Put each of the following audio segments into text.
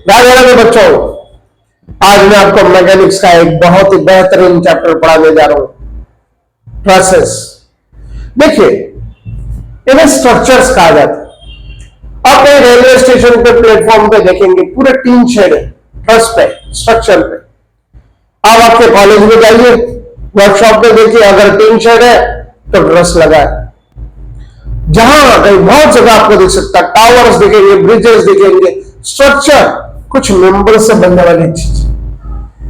राधे राधे बच्चों, आज मैं आपको मैकेनिक्स का एक बहुत ही बेहतरीन चैप्टर पढ़ाने जा रहा हूं, प्रोसेस। देखिए, इन्हें स्ट्रक्चर्स कहा जाता है। आप रेलवे स्टेशन पे प्लेटफॉर्म पे देखेंगे पूरे 3 शेड है ट्रस पे, स्ट्रक्चर पे। आप आपके कॉलेज में जाइए, वर्कशॉप पे देखिए, अगर 3 शेड है तो ट्रस लगा है। जहां कहीं बहुत जगह आपको दिख सकता है, टावर्स दिखेंगे, ब्रिजेस दिखेंगे, स्ट्रक्चर कुछ मेंबर से बनने वाली चीज।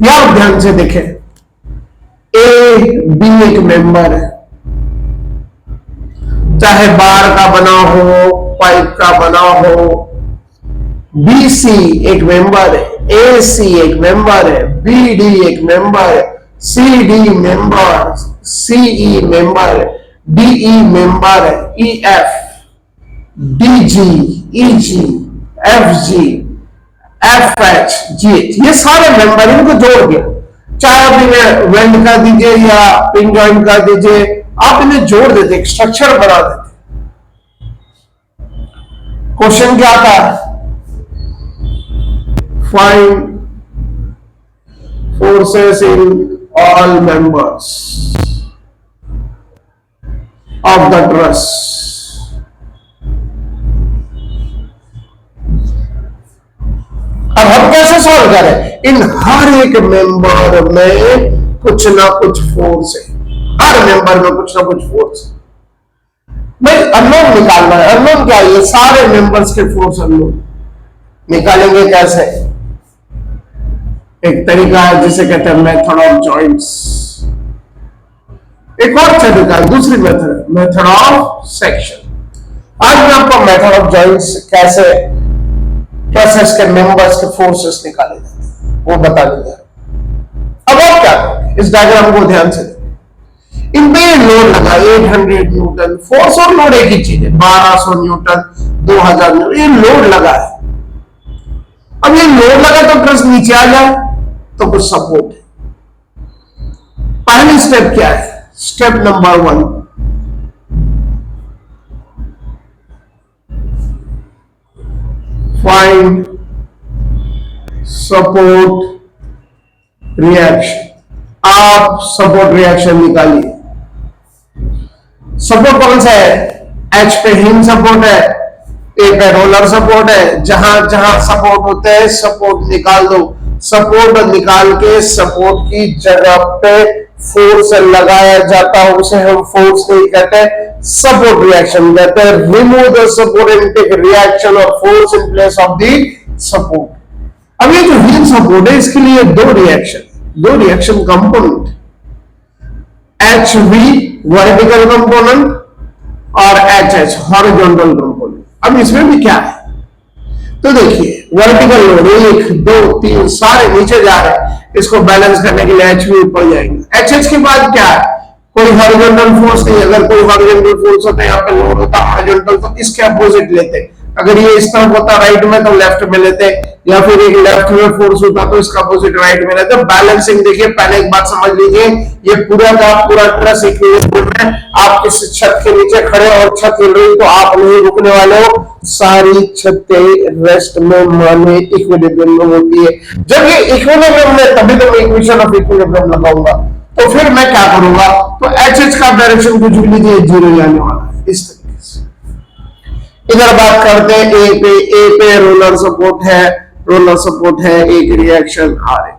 या आप ध्यान से देखें, ए बी एक मेंबर है, चाहे बार का बना हो, पाइप का बना हो। बी सी एक मेंबर है, ए सी एक मेंबर है, बी डी एक मेंबर है, C D member, C E member है, डी ई मेंबर है, E F, D G, E G, F G, F H, G H, ये सारे मेंबर इनको जोड़ के, चाहे आप इन्हें वेल्ड कर दीजिए या पिन ज्वाइन कर दीजिए, आप इन्हें जोड़ देते, एक स्ट्रक्चर बना देते। क्वेश्चन क्या था? Find forces in all members of the truss. अब हम कैसे सॉल्व करें? इन हर एक मेंबर में कुछ ना कुछ फोर्स है, हर मेंबर में कुछ ना कुछ फोर्स है। भाई अननोन निकालना है। अननोन क्या है? ये सारे मेंबर्स के फोर्स अननोन। निकालेंगे कैसे? एक तरीका है जिसे कहते हैं मेथड ऑफ जॉइंट्स। एक और तरीका है, दूसरी मेथड, मेथड ऑफ सेक्शन। आज मैं आपको मेथड ऑफ जॉइंट्स कैसे प्रोसेस के मेंबर्स के फोर्सेस निकाले जाते हैं वो बता देंगे। अब आप क्या करेंगे? इस डायग्राम को ध्यान से देखिए। इन पे लोड लगा 800 न्यूटन। फोर्स और लोड एक ही चीज है, 1200 न्यूटन, 2000 न्यूटन, ये लोड लगा है। अब ये लोड लगा तो ट्रस नीचे आ जाए तो कुछ सपोर्ट है। पहली स्टेप क्या है? Step number 1, find support reaction. आप सपोर्ट रिएक्शन निकालिए। सपोर्ट कौन सा है? एच पे हिंज सपोर्ट है, ए पे रोलर सपोर्ट है। जहां जहां सपोर्ट होते हैं सपोर्ट निकाल दो। सपोर्ट निकाल के सपोर्ट की जगह पे फोर्स लगाया जाता है, उसे हम फोर्स नहीं कहते, सपोर्ट रिएक्शन कहते हैं। Remove the support and take reaction और force in place of the support. अब ये जो हिंज सपोर्ट है इसके लिए दो reaction component, H V vertical component और एच एच हॉरिजॉन्टल कंपोनेंट। अब इसमें भी क्या है तो देखिए, वर्टिकल लोड 1 2 3 सारे नीचे जा रहे हैं, इसको बैलेंस करने के लिए एच वी ऊपर जाएंगे। एच एच के बाद क्या है? कोई हॉरिजॉन्टल फोर्स नहीं। अगर कोई हॉरिजॉन्टल फोर्स होता है, यहाँ पे लोड होता है हॉरिजॉन्टल, तो इसके अपोजिट लेते। अगर ये इस तरफ होता राइट में तो लेफ्ट में लेते, या फिर एक लेफ्ट में फोर्स होता तो इसका अपोजिट राइट में लेते। बैलेंसिंग देखिए, पहले एक बात समझ लीजिए, ये पूरा का पूरा ट्रस इक्विलिब्रियम में। आप किस छत के नीचे खड़े और छत हिल रही तो आप नहीं रुकने वाले हो, सारी छतें रेस्ट में माने इक्विलिब्रियम में होती है। जब ये इक्विलिब्रियम में, तभी तो मैं इक्वेशन ऑफ इक्विलिब्रियम लगाऊंगा। तो फिर मैं क्या करूंगा? तो एच एच का डायरेक्शन कुछ भी लीजिए, 0 आने वाला है इस तरीके से। इधर बात करते हैं ए पे रोलर सपोर्ट है, एक रिएक्शन आ रही है।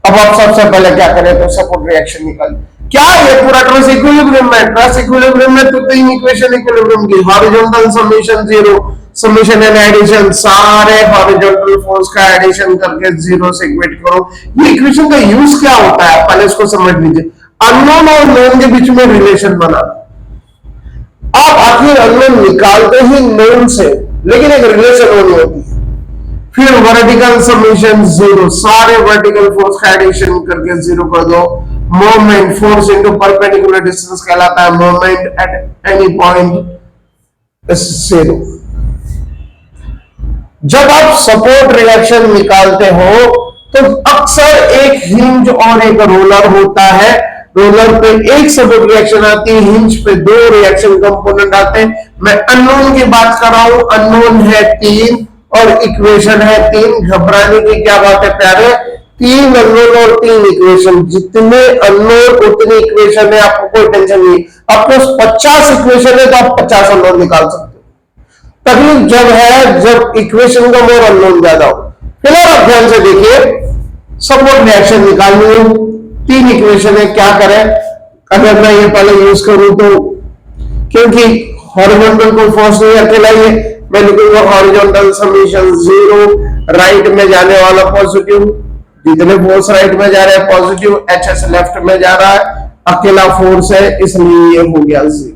अब आप सबसे पहले क्या करें तो सपोर्ट रिएक्शन निकाल। क्या ये पूरा ट्रस इक्विलिब्रियम में? ट्रस इक्विलिब्रियम में तो 3 इक्वेशन इक्विलिब्रियम की, horizontal summation 0, summation and addition, सारे हॉरिजॉन्टल फोर्स का एडिशन करके 0 से इक्वेट करो। ये इक्वेशन का यूज क्या होता है पहले इसको समझ लीजिए। अननोन और नोन के बीच में रिलेशन बनाना। आप आखिर अननोन निकालते ही नोन से, लेकिन एक रिलेशन होनी होती है। फिर वर्टिकल समेशन 0, सारे वर्टिकल फोर्स का एडिशन करके 0 कर दो। Moment force into perpendicular distance कहलाता है मोमेंट एट एनी पॉइंट 0। जब आप सपोर्ट रिएक्शन निकालते हो तो अक्सर एक हिंज और एक रोलर होता है। रोलर पे एक सपोर्ट रिएक्शन आती है, हिंज पे 2 रिएक्शन कंपोनेंट आते हैं। मैं अननोन की बात कर रहा हूं, अननोन है 3 और इक्वेशन है 3। घबराने की क्या बात है प्यारे, 3 अननोन और 3 इक्वेशन। जितने अननोन उतनी इक्वेशन है, आपको कोई टेंशन नहीं। आपको 50 इक्वेशन है तो आप 50 अननोन निकाल सकते हो। तकलीफ जब है जब इक्वेशन का और अननोन ज्यादा हो। फिलहाल आप ध्यान से देखिए, सपोर्ट रिएक्शन निकालनी है, 3 इक्वेशन है, क्या करें। अगर मैं ये पहले यूज करूं तो, क्योंकि हॉरिजॉन्टल को फोर्स नहीं अकेला ही है, मैं लिखूंगा हॉरिजॉन्टल समीशन 0 राइट में जाने वाला पॉजिटिव, जितने फोर्स राइट में जा रहे हैं पॉजिटिव, एचएस लेफ्ट में जा रहा है, अकेला फोर्स है इसलिए ये हो गया 0।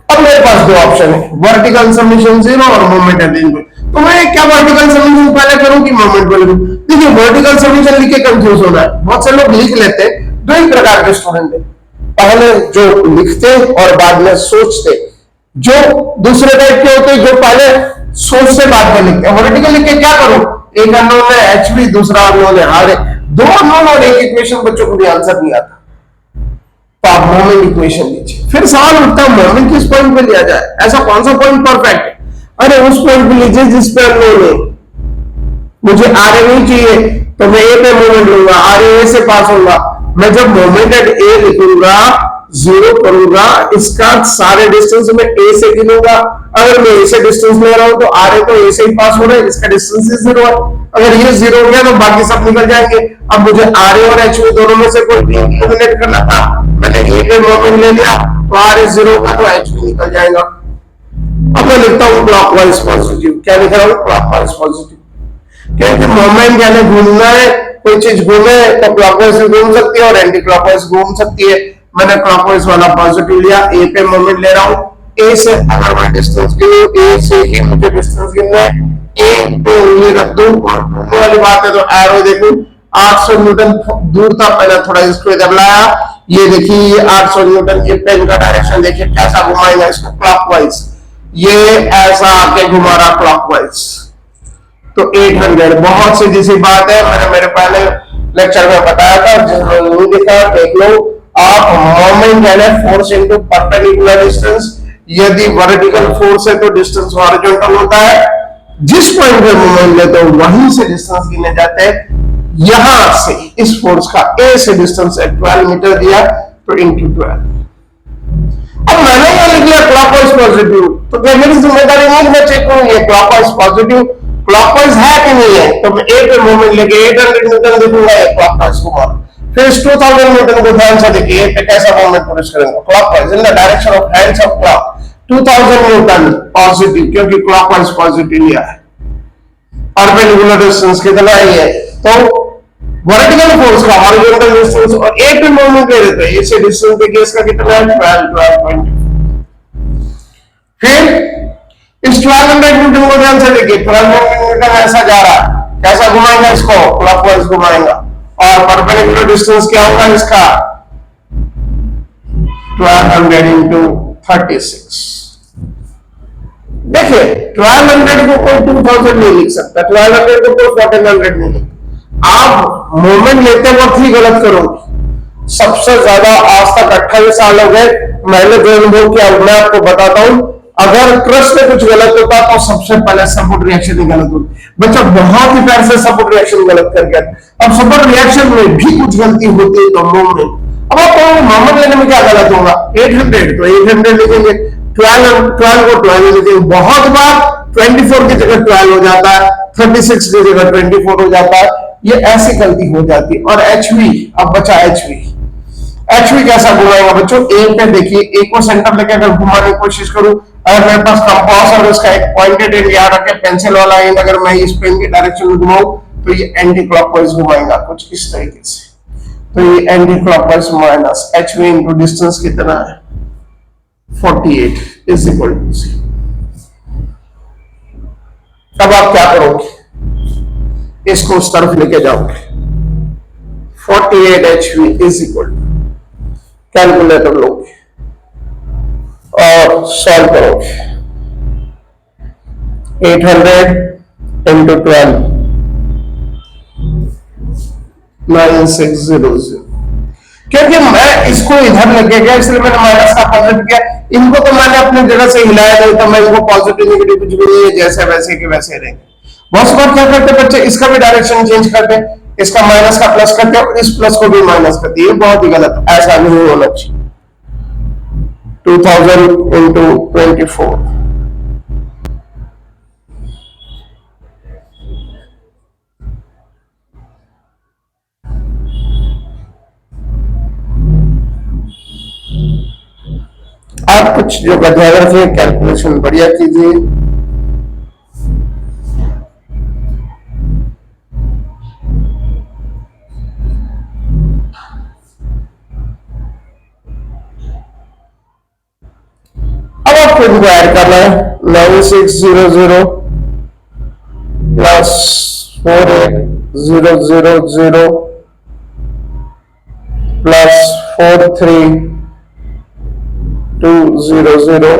अब मेरे पास दो ऑप्शन है, वर्टिकल समीशन 0 और मोमेंट एलिमेंट। तो मैं क्या वर्टिकल समीशन पहले करूं कि मोमेंट पहले करूं? देखिए वर्टिकल समीशन लिख के कंफ्यूज होना है, बहुत से लोग लिख लेते हैं। दो ही प्रकार के स्टूडेंट है, पहले जो लिखते और बाद में सोचते, जो दूसरे टाइप के होते जो पहले सोचते बाद में लिखते। वर्टिकल लिख के क्या करूं, एक अननोन है एचवी, दूसरा अननोन है आर, दो अननोन और एक इक्वेशन, बच्चों को भी आंसर नहीं आता, तो आप मोमेंट इक्वेशन लीजिए। फिर सवाल उठता है मोमेंट किस पॉइंट पे लिया जाए, ऐसा कौन सा पॉइंट परफेक्ट है? अरे उस पॉइंट पे लीजिए जिस पे अननोन है। मुझे आर ए नहीं चाहिए तो मैं ए पे मोमेंट लूंगा, आर ए से पास होगा। मैं जब मोमेंट एट ए लिखूंगा, 0 करूंगा, इसका सारे डिस्टेंस में ए से गिनूंगा। अगर मैं ए से डिस्टेंस ले रहा हूं तो आर ए तो ए से ही पास हो रहा है, इसका डिस्टेंस ही 0 है। अगर ये 0 हो गया तो बाकी सब निकल जाएंगे। अब मुझे आर ए और एच दोनों में से कोई भी कैलकुलेट करना था, मैंने ए पे मोमेंट ले लिया तो आर ए 0 होगा तो एच निकल जाएगा। अब मैं लिखता हूं क्लॉकवाइज पॉजिटिव। क्या लिख रहा हूं? क्लॉकवाइज पॉजिटिव, क्योंकि मोमेंट यानी घूमना है, कोई चीज घूमे तो क्लॉकवाइज घूम सकती है और एंटी क्लॉकवाइज घूम सकती है। मैंने क्लॉकवाइज वाला पॉजिटिव लिया, ए पे मोमेंट ले रहा हूं, ए से अगर मैं डिस्टेंस गिनूं, ए से ही मुझे डिस्टेंस गिनना है, ए पे उंगली रख दूं और घूमने वाली बात है तो एरो देखूं 800 न्यूटन दूर था, पहले थोड़ा इसको इधर लाया, ये देखिए ये 800 न्यूटन, ये पेन का डायरेक्शन देखिए कैसा घुमाएगा इसको क्लॉकवाइज, ये ऐसा आके घुमा रहा क्लॉकवाइज, तो 800। बहुत सीधी सी बात है, मैंने मेरे पहले लेक्चर में बताया था, जिसने नहीं देखा देख लो आप। मोमेंट यानी फोर्स इनटू परपेंडिकुलर डिस्टेंस, यदि वर्टिकल फोर्स है तो डिस्टेंस हॉरिजॉन्टल होता है, जिस पॉइंट पे मोमेंट लेते हो वहीं से डिस्टेंस गिने जाते हैं। यहां से इस फोर्स का ए से डिस्टेंस है 12 मीटर दिया तो इंटू 12। अब मैंने ये लिख लिया क्लॉकवाइज पॉजिटिव, तो क्या मेरी जिम्मेदारी नहीं मैं चेक करूं ये क्लॉकवाइज पॉजिटिव क्लॉकवाइज है कि नहीं है, तो मैं ए पे मोमेंट लेके 800 न्यूटन देखूंगा क्लॉकवाइज को, फिर 2000 न्यूटन को ध्यान से देखिए पे कैसा मोमेंट प्रोड्यूस करेंगे clockwise in the direction of hands of clock, 2000 Newton positive, क्योंकि क्लॉकवाइज पॉजिटिव लिया है। परपेंडिकुलर डिस्टेंस कितना है, तो वर्टिकल फोर्स का हॉरिजॉन्टल डिस्टेंस और ए पे मोमेंट ले लेते हैं, इससे डिस्टेंस देखिए इसका कितना है 12 फिर इस 1200 न्यूटन को ध्यान से देखिए, 1200 न्यूटन ऐसा जा रहा है, कैसा घुमाएगा इसको क्लॉकवाइज घुमाएगा, और परपेंडिकुलर डिस्टेंस क्या होगा इसका 1200 इंटू 36। देखिए 1200 को कोई 2000 नहीं लिख सकता, 1200 को कोई 1400 नहीं लिख। आप मोमेंट लेते वक्त ही गलत करोगे। सबसे ज्यादा आज तक 28 साल हो गए, मैंने जो अनुभव किया मैं आपको बताता हूं, अगर ट्रस्ट में कुछ गलत होता तो सबसे पहले सपोर्ट रिएक्शन ही गलत होती। बच्चा बहुत ही प्यार से सपोर्ट रिएक्शन गलत कर गया, अब सपोर्ट रिएक्शन में भी कुछ गलती होती है तो मोमेंट, अब आप मोमेंट लेने में क्या गलत होगा, 800 तो 800 लिखेंगे, 12 को 12 लिखेंगे, बहुत बार 24 की जगह 12 हो जाता है, 36 की जगह 24 हो जाता है, ये ऐसी गलती हो जाती है। और एचवी, अब बचा एचवी, एचवी कैसा घुमाएगा बच्चों, ए पे देखिए, ए को सेंटर लेके अगर घुमाने की कोशिश करूं, अगर मेरे पास कंपास और उसका एक पॉइंटेड एंड याद रखे पेंसिल वाला एंड, अगर मैं इस पेन की डायरेक्शन में घुमाऊं तो ये एंटी क्लॉकवाइज घुमाएगा कुछ इस तरीके से, तो ये anti clockwise minus HV into distance कितना है 48 इज इक्वल टू 0। अब आप क्या करोगे, इसको उस तरफ लेके जाओगे, 48 HV is equal to, calculator लोगे और सॉल्व करोगे, 800 इंटू 12 9600, क्योंकि मैं इसको इधर लेके गया इसलिए मैंने माइनस का कॉन्सेप्ट किया, इनको तो मैंने अपनी जगह से हिलाया नहीं, तो मैं इनको पॉजिटिव नेगेटिव कुछ भी नहीं है, जैसे वैसे के वैसे रहेंगे। बहुत बार क्या करते बच्चे, इसका भी डायरेक्शन चेंज करते, इसका माइनस का प्लस करते और इस प्लस को भी माइनस करते, ये बहुत ही गलत, ऐसा नहीं होना चाहिए। 2000 into 24, आप कुछ जो ध्यान रखिए, कैलकुलेशन बढ़िया कीजिए। अब आपको इनको ऐड करना है, 9600 plus 48000 plus 43200,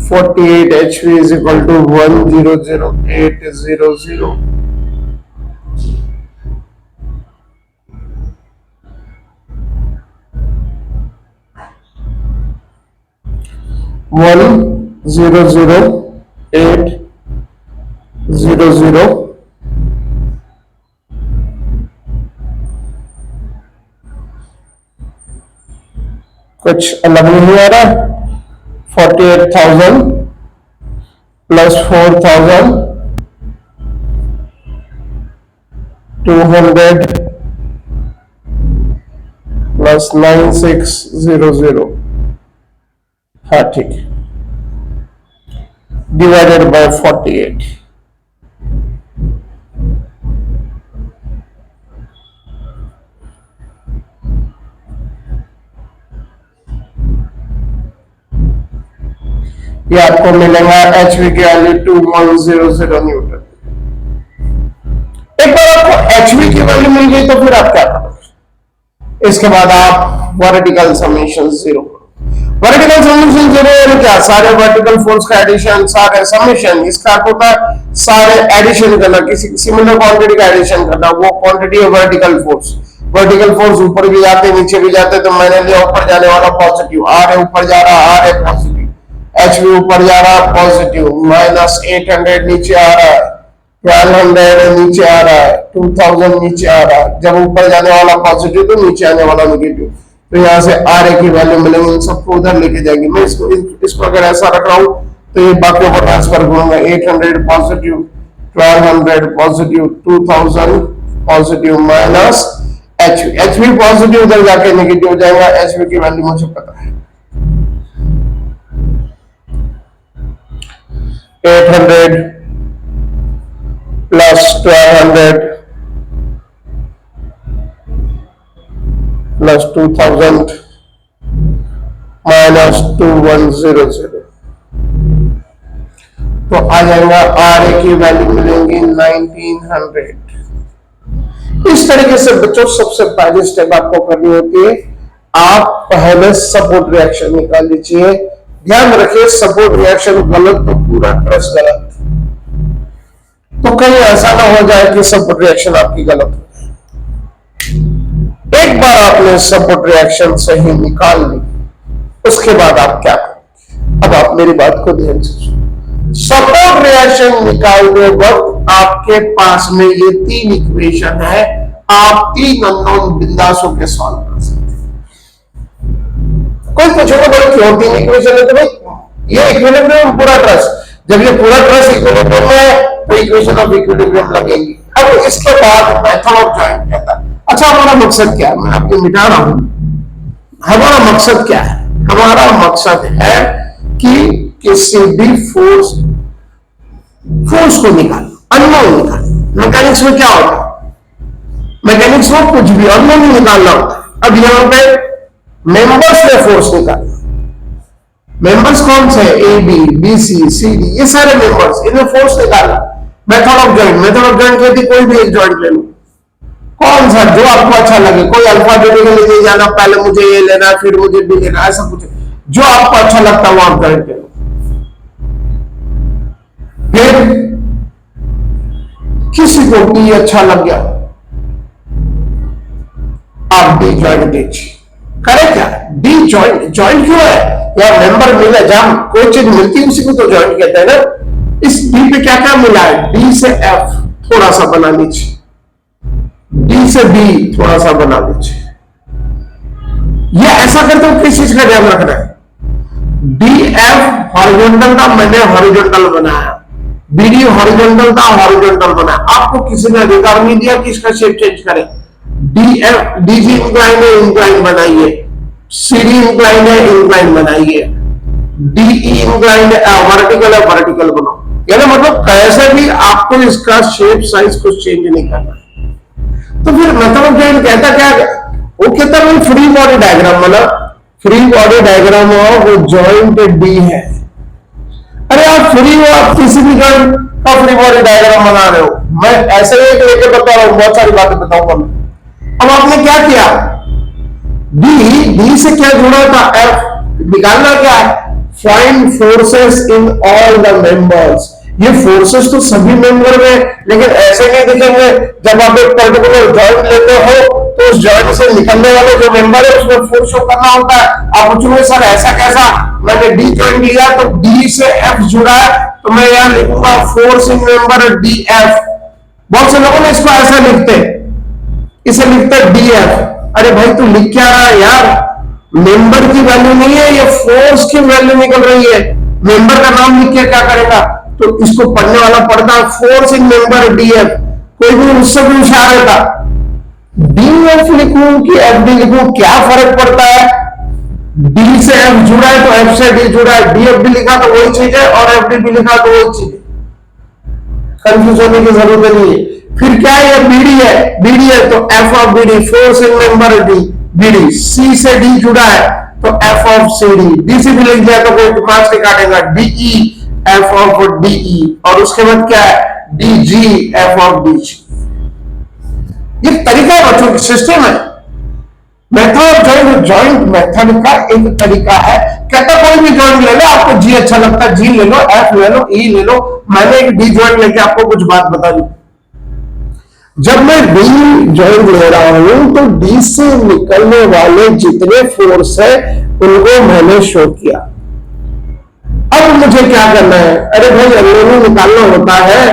48 HP is equal to 100800, 100800, कुछ अलग नहीं आ रहा, 48,000 प्लस 4,200 प्लस 9600, हाँ ठीक है, डिवाइडेड बाय 48। ये आपको मिलेगा एचवी की वैल्यू 2100 न्यूटन। एक बार आपको एचवी की वैल्यू मिल गई तो फिर आप क्या करोगे, इसके बाद आप वर्टिकल समेशन 0, वर्टिकल समेशन 0 यानी क्या, सारे वर्टिकल फोर्स का एडिशन, सारे समेशन, इसका अर्थ होता है सारे एडिशन करना, किसी सिमिलर क्वांटिटी का एडिशन करना, वो क्वांटिटी है वर्टिकल फोर्स। वर्टिकल फोर्स ऊपर भी जाते नीचे भी जाते, तो मैंने लिया ऊपर जाने वाला पॉजिटिव, आर है ऊपर जा रहा, आर है पॉजिटिव, एच भी ऊपर जा रहा पॉजिटिव, -800 नीचे आ रहा है, 1200 नीचे आ रहा है, 2000 नीचे आ रहा है। जब ऊपर जाने वाला पॉजिटिव तो नीचे आने वाला नेगेटिव, तो यहाँ से आर ए की वैल्यू मिलेंगे, इन सबको उधर लेके जाएंगे। मैं इसको अगर ऐसा रख रहा हूँ तो ये बाकियों को ट्रांसफर करूंगा, 800 positive, 1200 positive, 2000 positive minus H भी पॉजिटिव उधर जाके नेगेटिव हो जाएगा। एच की वैल्यू मुझे पता है 800 प्लस 1200 प्लस 2000 माइनस 2100, तो आ जाएगा आर ए की वैल्यू मिलेंगी 1900। इस तरीके से बच्चों सबसे पहली स्टेप आपको करनी होती है, आप पहले सपोर्ट रिएक्शन निकाल लीजिए। ध्यान रखिए सपोर्ट रिएक्शन गलत तो पूरा ट्रस गलत, तो कहीं ऐसा ना हो जाए कि सपोर्ट रिएक्शन आपकी गलत हो। एक बार आपने सपोर्ट रिएक्शन सही निकाल ली, उसके बाद आप क्या करेंगे, अब आप मेरी बात को ध्यान से सुनो। सपोर्ट रिएक्शन निकालते वक्त आपके पास में ये 3 इक्वेशन है, आप 3 अननोन बिंदासों के सॉल्व कर सकते हैं। कोई पूछेगा भाई क्यों 3 इक्वेशन है, तो भाई ये इक्विलिब्रियम पूरा ट्रस, जब ये पूरा ट्रस इक्विलिब्रियम है तो इक्वेशन ऑफ इक्विलिब्रियम लगेंगी। अब इसके बाद मेथड ऑफ जॉइंट कहता है। अच्छा हमारा मकसद क्या है, मैं आपको मिटा रहा हूं, हमारा मकसद क्या है, हमारा मकसद है कि किसी भी फोर्स को निकालना, अननोन निकालना। मैकेनिक्स में क्या होता है, मैकेनिक्स में कुछ भी अननोन निकालना होता है। अब यहां पे मेंबर्स में फोर्स निकालना, मेंबर्स कौन से, A B B C C D, ये सारे मेंबर्स, इनमें फोर्स निकालना। Method of joint, method of joint कहती कोई भी एक जॉइंट ले लो, कौन सा जो आपको अच्छा लगे, कोई अल्फाबेटिकली नहीं जाना, पहले मुझे ये लेना फिर मुझे बी लेना, ऐसा कुछ जो आपको अच्छा लगता है वो आप जॉइंट ले लो। फिर किसी को भी अच्छा लग गया, आप डी ज्वाइंट कीजिए। करें क्या? डी ज्वाइंट, ज्वाइंट क्यों है? या मेंबर मिला, जहां कोई चीज मिलती है उसी को तो ज्वाइंट कहते हैं ना। इस डी पे क्या क्या मिला है? डी से एफ थोड़ा सा बना लीजिए, डी से बी थोड़ा सा बना लीजिए। ये ऐसा करते हो किस चीज का ध्यान रखना है? डी एफ हॉरिजॉन्टल था, मैंने हॉरिजॉन्टल बनाया, बी डी हॉरिजॉन्टल था, हॉरिजॉन्टल बनाया। आपको किसी ने अधिकार नहीं दिया कि इसका शेप चेंज करें। डी एफ, डी जी इंक्लाइन है, इंक्लाइन बनाइए, सी डी इंक्लाइन है, इंक्लाइन बनाइए, डी ई इंक्लाइन है, वर्टिकल है, वर्टिकल बनाओ। यानी मतलब कैसे भी आपको इसका शेप साइज कुछ चेंज नहीं करना। तो फिर मेथड ज्वाइंट कहता क्या? वो कहता है फ्री बॉडी डायग्राम, मतलब free body diagram of joint D है। अरे आप फ्री हो, आप किसी भी जॉइंट का फ्री बॉडी डायग्राम बना रहे हो। मैं ऐसे एक लेके बता रहा हूं, बहुत सारी बातें बताऊंगा मैं। अब आपने क्या किया? डी से क्या जुड़ा था? एफ निकालना क्या है? Find forces in all the members. ये फोर्सेस तो सभी मेंबर में, लेकिन ऐसे नहीं दिखेंगे। जब आप एक पर्टिकुलर जॉइंट लेते हो तो उस जॉइंट से निकलने वाले जो मेंबर है उसमें फोर्स शो करना होता है। आप पूछोगे सर ऐसा कैसा? मैंने डी जॉइंट लिया तो डी से एफ जुड़ा है, तो मैं यहां लिखूंगा force in member D F. बहुत से लोगों ने इसको ऐसा लिखते, इसे लिखते डी एफ। अरे भाई तू लिख क्या रहा है यार? मेंबर की वैल्यू नहीं है, ये फोर्स की वैल्यू निकल रही है। मेंबर का नाम लिख के क्या करेगा? तो इसको पढ़ने वाला पढ़ता है force in member D F. कोई भी उससे भी होशियार रहता, डी एफ लिखूं कि एफ डी लिखूं, क्या फर्क पड़ता है? डी से एफ जुड़ा है तो एफ से डी जुड़ा है, डी एफ भी लिखा तो वही चीज है और एफ डी भी लिखा तो वही चीज है। कंफ्यूज होने की जरूरत नहीं है। फिर क्या है? बीडी है, बीडी है तो F of BD, force in member D BD. C से डी जुड़ा है तो F of C D, D से भी लिख दिया तो कोई मार्क्स नहीं काटेगा। डीई एफ ऑफ डीई, और उसके बाद क्या है? D G F of D G. ये तरीका है बच्चों, सिस्टम है। मेथड जॉइंट, जॉइंट मेथड का एक तरीका है। कहता कोई भी जॉइंट ले लो, आपको जी अच्छा लगता है जी ले लो, एफ ले लो, ई ले लो। मैंने एक डी जॉइंट लेके आपको कुछ बात बता दी। जब मैं डी जॉइंट ले रहा हूं तो डी से निकलने वाले जितने फोर्स है उनको मैंने शो किया। अब मुझे क्या करना है? अरे भाई अननोन निकालना होता है।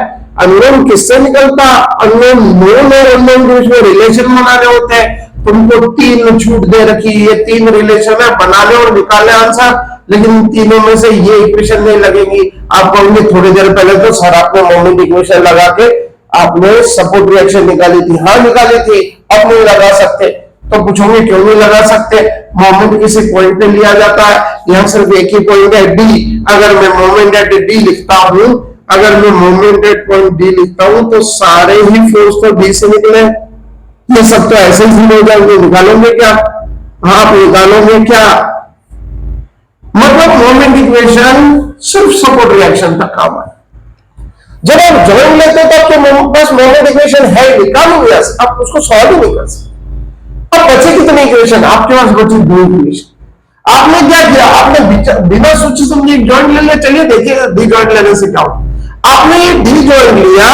अननोन किससे निकलता? अननोन नोन और अननोन के बीच में रिलेशन बनाने होते हैं। तुमको 3 छूट दे रखी, ये 3 रिलेशन है, बना ले और निकाल ले आंसर। लेकिन तीनों में से ये इक्वेशन नहीं लगेगी। आप कहोगे थोड़ी देर पहले तो सर आपने मोमेंट इक्वेशन लगा के आपने सपोर्ट रिएक्शन निकाली थी। हाँ निकाली थी, अब नहीं लगा सकते। तो पूछोगे क्यों नहीं लगा सकते? मोमेंट किसी पॉइंट पे लिया जाता है, यहां सिर्फ एक ही पॉइंट है डी। अगर मैं मोमेंट एट डी लिखता हूं, अगर मैं मोमेंट एट पॉइंट डी लिखता हूं तो सारे ही फोर्स तो डी से निकले। ये सब तो ऐसे ही हो जाएंगे। निकालोगे क्या? हाँ आप निकालोगे क्या? मतलब मोमेंट इक्वेशन सिर्फ सपोर्ट रिएक्शन तक काम है। जब आप जॉइंट लेते हो तो आपके पास मोमेंट इक्वेशन है, निकालोगे, आप उसको सॉल्व ही नहीं कर सकते। अब बचे कितने इक्वेशन? आपके पास बची 2 इक्वेशन। आपने क्या किया? आपने बिना सोचे समझे एक जॉइंट ले लिया। चलिए देखिए डी जॉइंट लेने से क्या होता। आपने ये डी जॉइंट लिया,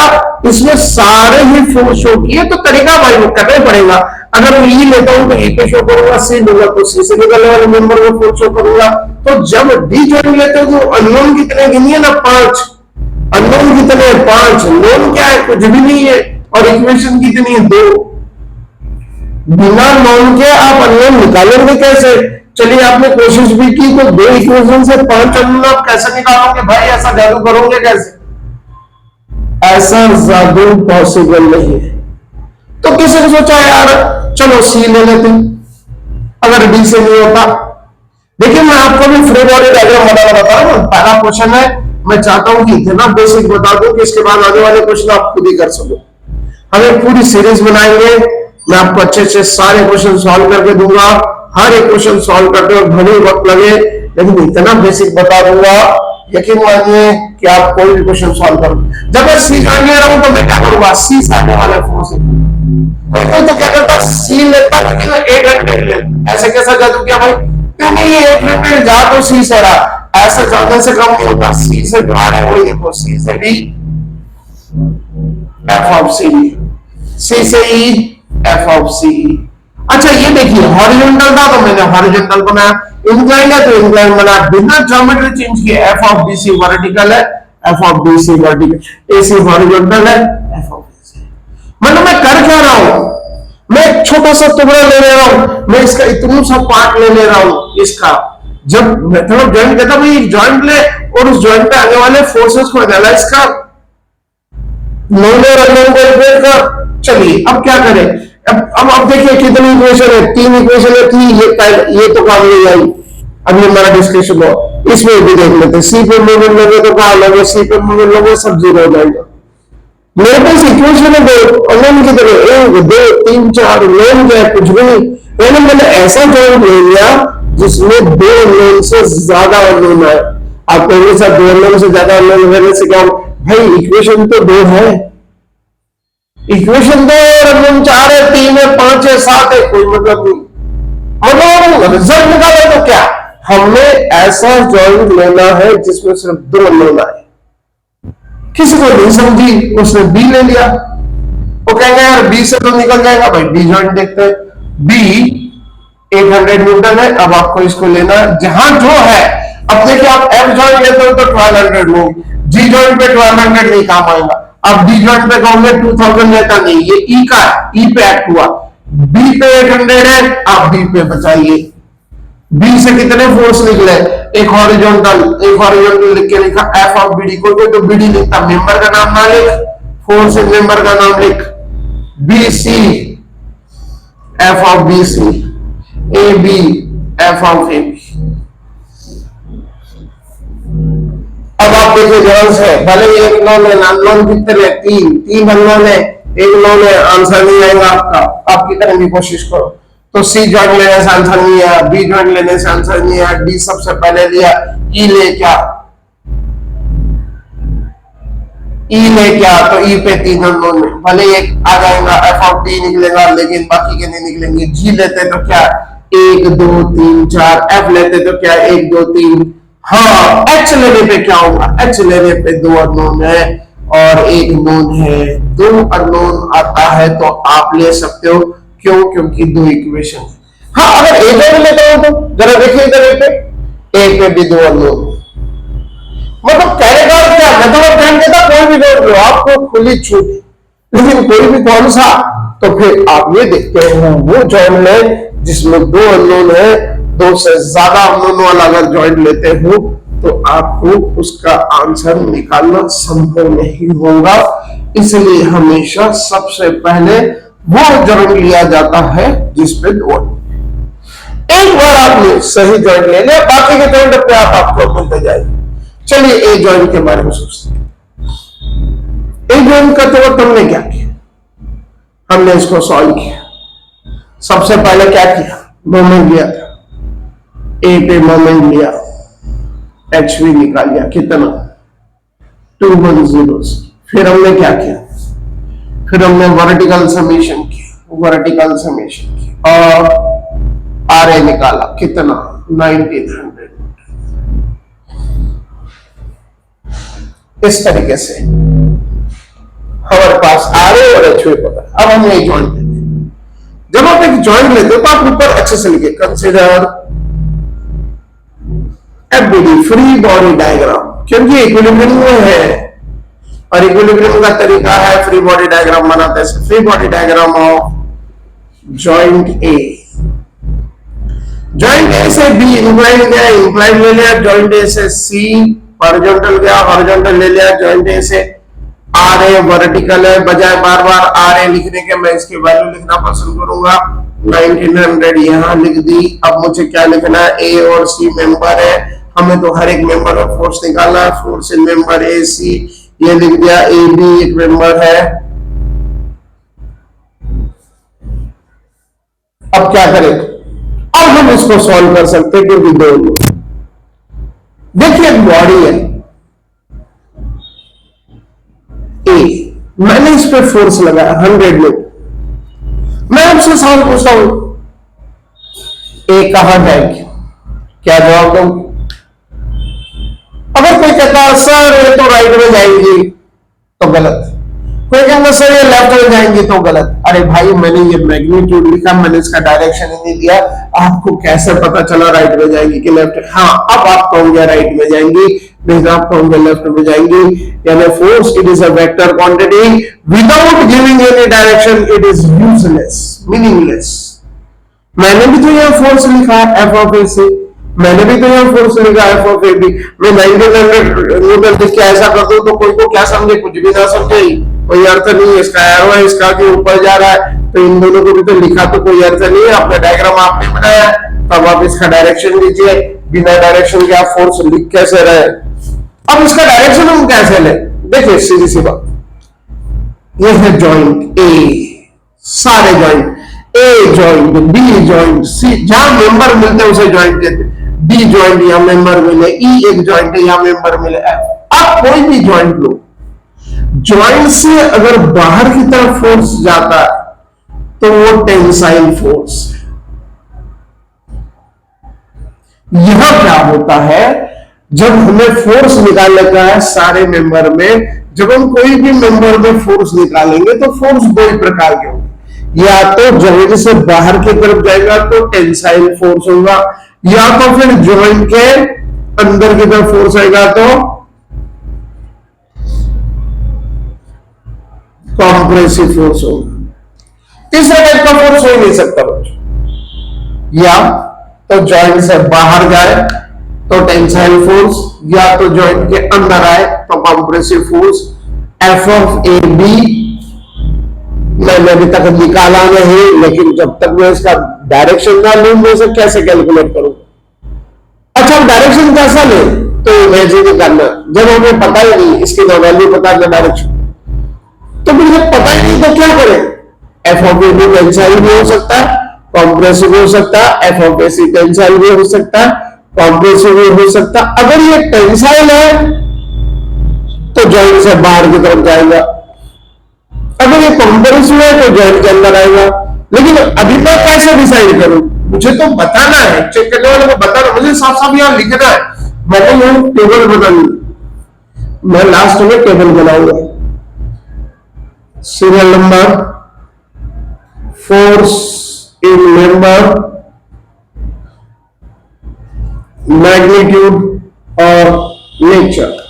इसमें सारे ही फोर्स शो किए, तो तरीका भाई करना ही पड़ेगा। अगर मैं ई लेता हूं तो ई पे शो करूंगा, सी लूंगा तो सी से निकलने वाले मेंबर में फोर्स शो करूंगा। तो जब डी जॉइंट लेते हो तो अननोन कितने गिनिए ना? 5। अननोन कितने? 5। नोन क्या है? कुछ भी नहीं है। और इक्वेशन कितनी है? 2। बिना नोन के आप अननोन निकालेंगे कैसे? चलिए आपने कोशिश भी की तो 2 इक्वेशन से 5 अननोन आप कैसे निकालोगे? भाई ऐसा जादू करोगे कैसे? ऐसा जादू पॉसिबल नहीं है। तो किसी ने सोचा यार चलो सी ले लेते अगर डी से नहीं होता। देखिए मैं आपको भी फ्री बॉडी डायग्राम बनाना बता रहा हूं। पहला क्वेश्चन है, मैं चाहता हूं कि इतना बेसिक बता दूं कि इसके बाद आने वाले क्वेश्चन आप खुद ही कर सको। हम एक पूरी सीरीज बनाएंगे, मैं आपको अच्छे से सारे क्वेश्चन सॉल्व करके दूंगा। हर एक क्वेश्चन सॉल्व करते वक्त भले वक्त लगे, लेकिन इतना बेसिक बता दूंगा, यकीन मानिए कि आप कोई भी क्वेश्चन सॉल्व करो। जब मैं सी जान ले रहा हूं तो मैं क्या करूंगा? सी से आने वाले फोर्स तो क्या करता? सी लेता लेकिन 8 घंटे ऐसे कैसा जादू किया भाई? क्योंकि ये 8 घंटे जा तो सी से रहा, ऐसा जाने से कम नहीं होता। सी से जा रहा है वही देखो, सी से डी एफ ऑफ सी, सी से ई एफ ऑफ सी। अच्छा ये देखिए, हॉरिजॉन्टल था तो मैंने हॉरिजॉन्टल बनाया, इंक्लाइन है तो इंक्लाइन बना, बिना ज्योमेट्री चेंज किए। F of B C vertical है, F of B C vertical, A C horizontal है, एफ ऑफ बी सी। मतलब मैं कर क्या रहा हूं, मैं एक छोटा सा टुकड़ा ले ले रहा हूं, मैं इसका इतना सा पार्ट ले ले रहा हूं इसका। जब मेथड ऑफ जॉइंट कहता भाई एक जॉइंट ले और उस जॉइंट पे आने वाले फोर्सेस को एनालाइज कर, नोन और अननोन को एलिमिनेट कर। चलिए अब क्या करें, अब देखिए कितनी इक्वेशन है, 3 इक्वेशन है, 3 ये तो काम नहीं आई। अब ये हमारा डिस्कशन हो, इसमें भी देख लेते हैं। सी पे मोमेंट लोगे तो कहा लोगे, सी पे मोमेंट लोगे सब जीरो हो जाएगा। मेरे पास इक्वेशन है दो अननोन की तरह, 1 2 3 4 नोन क्या है कुछ भी नहीं। मैंने ऐसा जॉइंट ले लिया जिसमें 2 अननोन से ज्यादा अननोन है। आप कहेंगे सर 2 अननोन से ज्यादा अननोन रहने से क्या, भाई इक्वेशन तो 2 है, इक्वेशन 2 और अननोन 4 है, 3 है, 5 है, 7 है, कोई मतलब नहीं। मतलब रिजल्ट निकाले तो क्या, हमने ऐसा जॉइंट लेना है जिसमें सिर्फ 2 अननोन आए। किसी को नहीं समझी, उसने बी ले लिया। वो कहेंगे यार बी से तो निकल जाएगा, भाई बी जॉइंट देखते हैं। बी 800 न्यूटन है। अब आपको इसको लेना जहां जो है। अब देखिए आप एफ जॉइंट लेते हो तो 1200 लोगे, जी जॉइंट पे 1200 नहीं काम आएगा। अब डी जॉइंट पे कहोगे 2000 लेता नहीं, ये ई का ई पे एक्ट हुआ। बी पे 800 है, आप बी पे बचाइए। बी से कितने फोर्स निकले, एक हॉरिजॉन्टल लिख के लिखा एफ ऑफ बीडी को, तो बीडी लिखता, मेंबर का नाम ना लिख, फोर्स मेंबर का नाम लिख। B C F of B C, A B F of A B. अब आप देखिए जवाब है, भले एक नॉन है, अननोन कितने, 3 अननोन है, एक नॉन है, आंसर नहीं आएगा आपका। आप कितने की कोशिश करो तो सी जॉइंट लेने से आंसर नहीं आया, बी जॉइंट लेने से आंसर नहीं आया, डी सबसे पहले लिया, ई ले क्या, ई ले क्या, तो ई पे 3 अननोन में भले एक आ जाएगा, एफ ऑफ डी निकलेगा, लेकिन बाकी के नहीं निकलेंगे। जी लेते तो क्या 1 2 3 4, एफ लेते तो क्या 1 2 3। हाँ एच लेने पे क्या होगा, एच लेने पे 2 अननोन है और 1 नोन है। 2 अननोन आता है तो आप ले सकते हो, क्यों, क्योंकि 2 इक्वेशन है। हाँ अगर ए पे लेता हूं तो जरा देखिए इधर ए पे भी 2 अननोन। मतलब कहने का क्या, मेथड ऑफ जॉइंट कहता कोई भी जोड़ लो, आपको खुली छूट, लेकिन कोई भी कौन सा, तो फिर आप ये देखते हैं वो जॉइंट ले जिसमें 2 अननोन है। 2 से ज्यादा अननोन वाला अगर जॉइंट लेते हो तो आपको उसका आंसर निकालना संभव नहीं होगा। इसलिए हमेशा सबसे पहले वो जॉइंट लिया जाता है जिसपे 2। एक बार आपने सही जॉइंट ले लिया, बाकी के जॉइंट अपने आप आपको मिलते जाएंगे। चलिए ए जॉइंट के बारे में सोचते हैं। ए जॉइंट का तो तुमने क्या किया, हमने इसको सॉल्व किया। सबसे पहले क्या किया, मोमेंट लिया था, ए पे मोमेंट लिया, एच भी निकाल लिया, कितना 210। फिर हमने क्या किया, फिर हमने वर्टिकल समेशन किया, वर्टिकल समेशन किया और आर ए निकाला, कितना 1900। इस तरीके से हमारे पास आर ए और एच पता। अब हम एक जॉइंट लेते हैं। जब आप एक जॉइंट लेते हो तो आप ऊपर अच्छे से लिखे, consider FBD free body diagram, क्योंकि इक्विलिब्रियम में है और इक्विलिब्रियम का तरीका है फ्री बॉडी डायग्राम बनाते हैं। Free body diagram of joint A, joint A से बी इंक्लाइन गया, इंक्लाइन ले लिया। जॉइंट ए से सी हॉरिजॉन्टल गया, हॉरिजॉन्टल ले लिया। जॉइंट ए से आर ए वर्टिकल है, बजाय बार बार आर ए लिखने के मैं इसकी वैल्यू लिखना पसंद करूंगा। 1900 यहां लिख दी। अब मुझे क्या लिखना है, ए और सी मेंबर है, हमें तो हर एक मेंबर का फोर्स निकालना है। फोर्स इन मेंबर ए सी, ये लिख दिया। ए बी एक मेंबर है। अब क्या करें, अब हम इसको सॉल्व कर सकते हैं, क्योंकि दो देखिए बॉडी है ए, मैंने इस पे फोर्स लगाया 100 में। मैं आपसे सवाल पूछता हूं, ए कहां जाएगी, क्या जवाब दूं? अगर कोई कहता है सर ये तो राइट में जाएगी तो गलत, कोई कहेंगे सर ये लेफ्ट में जाएंगे तो गलत। अरे भाई मैंने ये मैग्नीट्यूड लिखा, मैंने इसका डायरेक्शन ही नहीं दिया, आपको कैसे पता चला राइट में जाएंगी कि लेफ्ट? हाँ, अब आप कहोगे राइट में जाएंगी, नहीं आप कहोगे लेफ्ट में जाएंगी। यानी force it is a vector quantity without giving any direction, it is useless, meaningless. मैंने भी तो यहाँ फोर्स लिखा है एफ ऑफ ए से, मैंने भी तो यहाँ फोर्स लिखा है एफ ऑफ ए बी। मैं 1900 न्यूटन लिख के ऐसा कर दूं तो कोई को क्या समझे? कुछ भी ना समझे, कोई अर्थ नहीं है। इसका एरो है, इसका के ऊपर जा रहा है, तो इन दोनों को भी तो लिखा तो कोई अर्थ नहीं है। अपना डायग्राम आपने बनाया, तब आप इसका डायरेक्शन लीजिए। बिना डायरेक्शन के आप फोर्स लिख कैसे रहे? अब इसका डायरेक्शन हम कैसे ले? देखिए सीधी सी बात, ये है जॉइंट ए, सारे joint A joint, B joint, सी, जहां मेंबर मिलते हैं उसे जॉइंट कहते हैं। डी जॉइंट या मेंबर मिले, ई एक जॉइंट है या मेंबर मिले। अब कोई भी जॉइंट लो, जॉइंट से अगर बाहर की तरफ फोर्स जाता है तो वो टेंसाइल फोर्स। यहां क्या होता है, जब हमें फोर्स निकालने का है सारे मेंबर में, जब हम कोई भी मेंबर में फोर्स निकालेंगे तो फोर्स दो ही प्रकार के होंगे। या तो जॉइंट से बाहर की तरफ जाएगा तो टेंसाइल फोर्स होगा, या तो फिर जॉइंट के अंदर की तरफ फोर्स आएगा तो कॉम्प्रेसिव फोर्स होगा। तीसरा टाइप का फोर्स हो ही नहीं सकता बच्चों। या तो जॉइंट से बाहर जाए तो टेंसाइल फोर्स, या तो जॉइंट के अंदर आए तो compressive force. F of A B मैंने अभी तक निकाला नहीं, लेकिन जब तक मैं इसका डायरेक्शन ना लूं मैं इसे कैसे कैलकुलेट करूं? अच्छा, डायरेक्शन कैसा ले? तो इमेजिन करना, जब हमें पता ही नहीं इसकी वैल्यू पता है डायरेक्शन, तो मुझे पता ही नहीं तो क्या करें? F of A B tensile भी हो सकता है, कॉम्प्रेसिव हो सकता है, F of A C tensile भी हो सकता है, कॉम्प्रेसिव भी हो सकता है। अगर ये टेंसाइल है तो जॉइंट से बाहर की तरफ जाएगा, अगर ये कॉम्प्रेसिव है तो जॉइंट के अंदर आएगा। लेकिन अभी मैं कैसे डिसाइड करूं? मुझे तो बताना है, चेक करने वाले को बताना, मुझे साफ साफ यहां लिखना है। मैंने यहां टेबल बनानी, मैं लास्ट में टेबल बनाऊंगा। Serial number, force in member, magnitude और नेचर।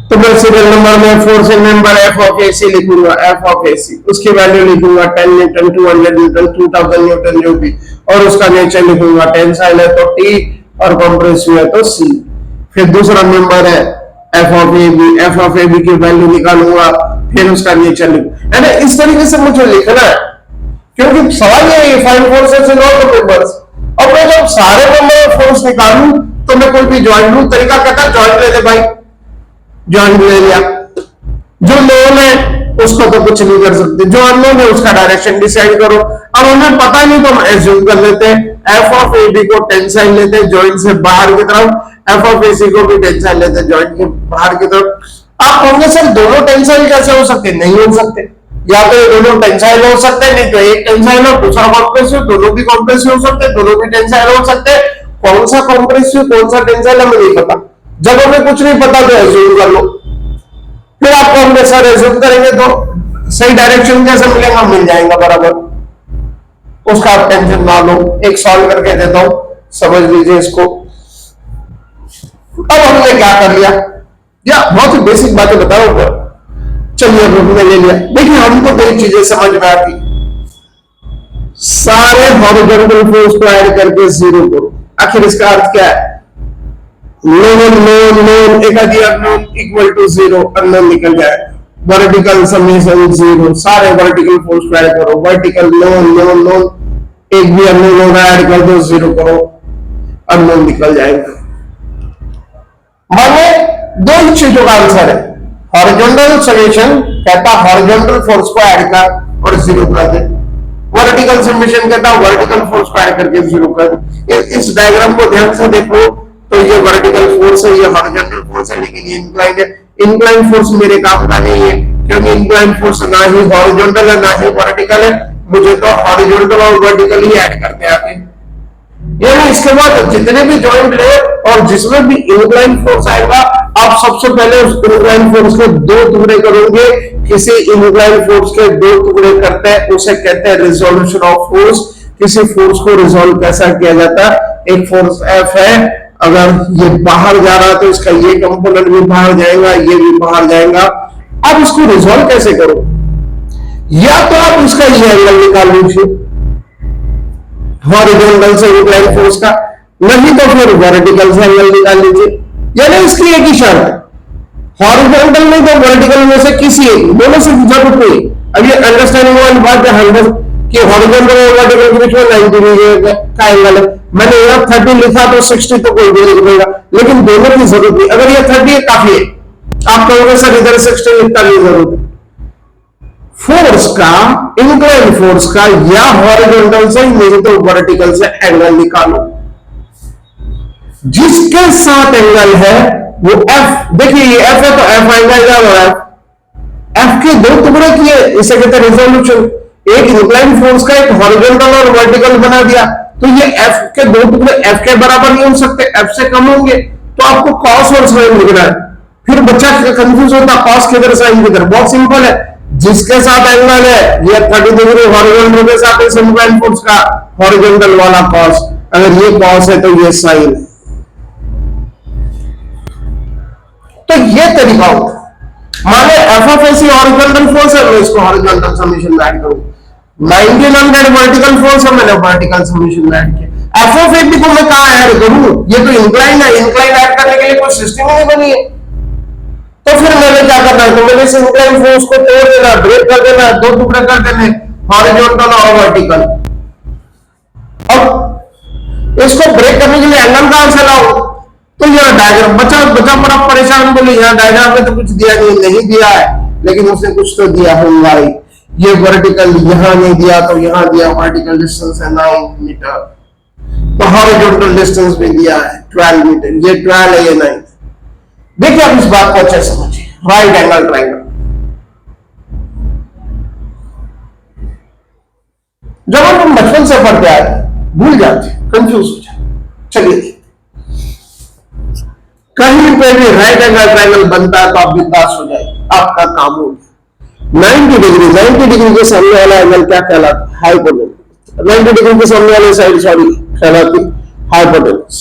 तो मैं सीरियल नंबर में force in member F of A C लिखूंगा, एफ ऑफ ए सी, उसकी वैल्यू लिखूंगा 10 न्यूटन, 200 न्यूटन, 2000 न्यूटन जो भी, और उसका नेचर लिखूंगा। टेंसाइल है तो टी और कॉम्प्रेसिव है तो सी। फिर दूसरा मेंबर है F of A B, F of A B की वैल्यू निकालूंगा, फिर उसका नेचर लिखूंगा। यानी इस तरीके से मुझे लिखना है, क्योंकि सवाल ये है find forces in all the members. अब मैं जब सारे मेंबर में फोर्स निकालूं तो मैं कोई भी जॉइंट लूं, तरीका कहता है जॉइंट ले ले भाई, जॉइंट ले लिया। जो नोन है उसको तो कुछ नहीं कर सकते, जो अननोन है उसका डायरेक्शन डिसाइड करो। अब हमें पता नहीं तो हम एज्यूम कर लेते हैं, एफ ऑफ ए बी को टेंसाइल लेते हैं जॉइंट से बाहर की तरफ, एफ ऑफ ए सी को भी टेंसाइल लेते हैं जॉइंट के बाहर की तरफ। आप कहोगे सर दोनों टेंसाइल कैसे हो सकते? नहीं हो सकते, या तो ये दोनों टेंसाइल हो सकते हैं, नहीं तो एक टेंसाइल हो दूसरा कॉम्प्रेसिव, दोनों भी कॉम्प्रेसिव हो सकते हैं, दोनों भी टेंसाइल हो सकते हैं। कौन सा कॉम्प्रेसिव कौन सा टेंसाइल हमें नहीं पता। जब हमें कुछ नहीं पता तो एज्यूम कर लो। फिर आपको हम सर एज्यूम करेंगे तो सही डायरेक्शन कैसे मिलेगा? मिल जाएगा बराबर, उसका आप टेंशन ना लो। एक सॉल्व करके देता हूं, समझ लीजिए इसको। अब हमने क्या कर लिया, या बहुत ही बेसिक बातें बताओ। चलिए अब हमने ले लिया। देखिए हमको कई चीजें समझ में आती, सारे हॉरिजॉन्टल फोर्स को ऐड करके जीरो करो। आखिर इसका अर्थ क्या है? नोन नोन नोन एक unknown equal to zero, unknown निकल जाए। वर्टिकल समेशन जीरो, सारे वर्टिकल फोर्स को ऐड करो। वर्टिकल नोन नोन नोन, एक भी अननोन होगा ऐड कर दो, जीरो करो, अननोन निकल जाएगा। माने दो ही चीजों का आंसर है। हॉरिजॉन्टल समेशन कहता हॉरिजॉन्टल फोर्स को ऐड कर और जीरो कर दे, वर्टिकल समेशन कहता वर्टिकल फोर्स को ऐड करके जीरो कर दे। इस डायग्राम को ध्यान से देखो तो ये वर्टिकल फोर्स है, ये हॉरिजॉन्टल फोर्स है, लेकिन ये इंक्लाइंड है। इंक्लाइंड फोर्स मेरे काम का नहीं है, क्योंकि इंक्लाइंड फोर्स ना ही हॉरिजॉन्टल है ना ही वर्टिकल है। मुझे तो हॉरिजॉन्टल और वर्टिकल ही ऐड करते आते हैं। यानी इसके बाद जितने भी जॉइंट ले और जिसमें भी इंक्लाइंड फोर्स आएगा आप सबसे पहले उस इंक्लाइन फोर्स के दो टुकड़े करोगे। किसी इंक्लाइन फोर्स के दो टुकड़े करते हैं उसे कहते हैं रिजोल्यूशन ऑफ फोर्स। किसी फोर्स को रिजोल्व कैसा किया जाता है, एक फोर्स एफ है, अगर ये बाहर जा रहा है तो इसका ये कंपोनेंट भी बाहर जाएगा, ये भी बाहर जाएगा। अब इसको रिजोल्व कैसे करो, या तो आप इसका ये एंगल निकाल लीजिए हॉरिजॉन्टल से इंक्लाइन फोर्स का, नहीं तो फिर वर्टिकल से एंगल निकाल लीजिए। यानी इसकी एक ही शर्त, हॉरिजॉन्टल नहीं तो वर्टिकल में से किसी एक, दोनों से जरूरत नहीं। अब ये अंडरस्टैंडिंग वाली बात है कि हॉरिजॉन्टल और वर्टिकल के बीच में 90 डिग्री का एंगल है। मैंने यहाँ 30 लिखा तो 60 तो कोई भी लिख देगा, लेकिन दोनों की जरूरत नहीं। अगर ये 30 है काफी है, आप कहोगे सर इधर 60 लिखता नहीं जरूरत है। फोर्स का, इंक्लाइन फोर्स का या हॉरिजॉन्टल से नहीं तो वर्टिकल से एंगल निकालो। जिसके साथ एंगल है वो एफ, देखिए ये एफ है तो एफ आएगा इधर और एफ के दो टुकड़े किए, इसे कहते हैं रिजोल्यूशन। एक इंक्लाइन फोर्स का एक हॉरिजॉन्टल और वर्टिकल बना दिया, तो ये एफ के दो टुकड़े एफ के बराबर नहीं हो सकते, एफ से कम होंगे, तो आपको कॉस और साइन लिखना है। फिर बच्चा कंफ्यूज होता कॉस किधर साइन किधर, बहुत सिंपल है। जिसके साथ एंगल है ये 30 डिग्री हॉरिजॉन्टल के साथ इस इंक्लाइन फोर्स का हॉरिजॉन्टल वाला कॉस, अगर ये कॉस है तो ये साइन है। तो ये तरीका होता है। माने एफ ऑफ ऐसी हॉरिजॉन्टल फोर्स है, मैं इसको हॉरिजॉन्टल समेशन में ऐड करूं। 1900 वर्टिकल फोर्स है, मैंने वर्टिकल समेशन में ऐड किया। एफ ऑफ 80 को मैं कहां ऐड करूं, ये तो इंक्लाइन है, इंक्लाइन ऐड करने के लिए कोई सिस्टम ही नहीं बनी है। तो फिर मैंने क्या करना है, तो मैंने इस इंक्लाइन फोर्स को तोड़ देना, ब्रेक कर देना, दो टुकड़े कर देने, हॉरिजॉन्टल और वर्टिकल। अब इसको ब्रेक करने के लिए एंगल कहां से लाऊं, तो यह डायग्राम बचा बड़ा परेशान, बोले यहाँ डायग्राम में तो कुछ दिया नहीं दिया है, लेकिन उसने कुछ तो दिया होगा ही। ये वर्टिकल यहां नहीं दिया तो यहां दिया, वर्टिकल डिस्टेंस है 9 मीटर, तो हॉरिजॉन्टल डिस्टेंस भी दिया है 12 मीटर, ये 12 है ये 9। देखिए आप इस बात को अच्छे समझिए, राइट एंगल ट्रायंगल। जब हम बचपन से पढ़ते आए भूल जाते, कंफ्यूज हो जाते। चलिए कहीं पे भी राइट एंगल ट्रायंगल बनता है तो आप बिंदास हो जाए, आपका काम हो गया। 90 डिग्री के सामने वाला एंगल क्या कहलाता है, हाइपोटेनस। 90 डिग्री के सामने वाली साइड सॉरी कहलाती हाइपोटेनस।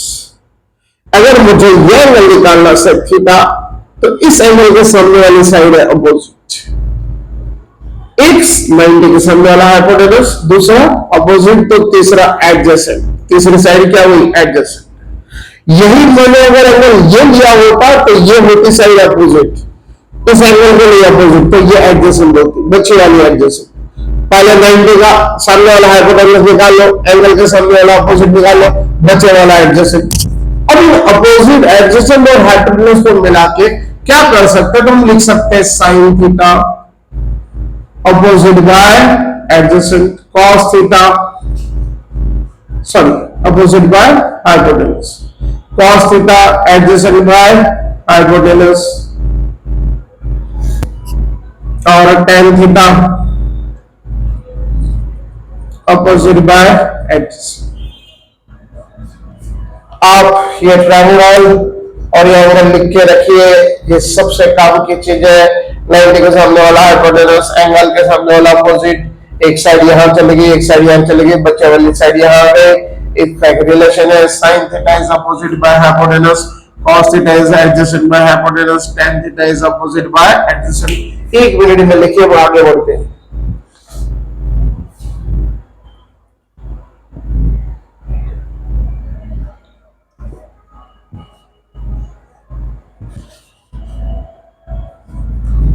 अगर मुझे यह एंगल निकालना सेक थीटा, तो इस एंगल के सामने वाली साइड है अपोजिट। x 90 के सामने वाला हाइपोटेनस, दूसरा अपोजिट, तो तीसरा एडजेसेंट। तीसरी साइड क्या हुई, एडजेसेंट। यही मैंने अगर एंगल ये लिया होता तो ये होती साइड अपोजिट, इस एंगल के लिए अपोजिट, तो ये एडजेसेंट होती, बच्चे वाली एडजेसेंट। पहले 90 का सामने वाला हाइपोटेनस निकाल लो, एंगल के सामने वाला अपोजिट निकाल लो, बच्चे वाला एडजेसेंट। अब इन अपोजिट, एडजेसेंट और हाइपोटेनस को मिला के क्या कर सकते हैं, तो हम लिख सकते हैं sine theta opposite bye adjacent, cos theta sorry opposite by hypotenuse, cos theta adjacent by hypotenuse, और tan theta opposite by adjacent। आप ये ट्रायंगल और ये एंगल लिख के रखिए, ये सबसे काम की चीज है। 90 के सामने वाला हाइपोटेनस, एंगल के सामने वाला अपोजिट, एक साइड यहां चली गई, एक साइड यहां चली गई, बच्चे वाली साइड यहां आ गई। एक रिलेशन है, sin theta is opposite by hypotenuse, cos theta is adjacent by hypotenuse, tan theta is opposite by adjacent। एक मिनट में लिखिए, वो आगे बढ़ते हैं।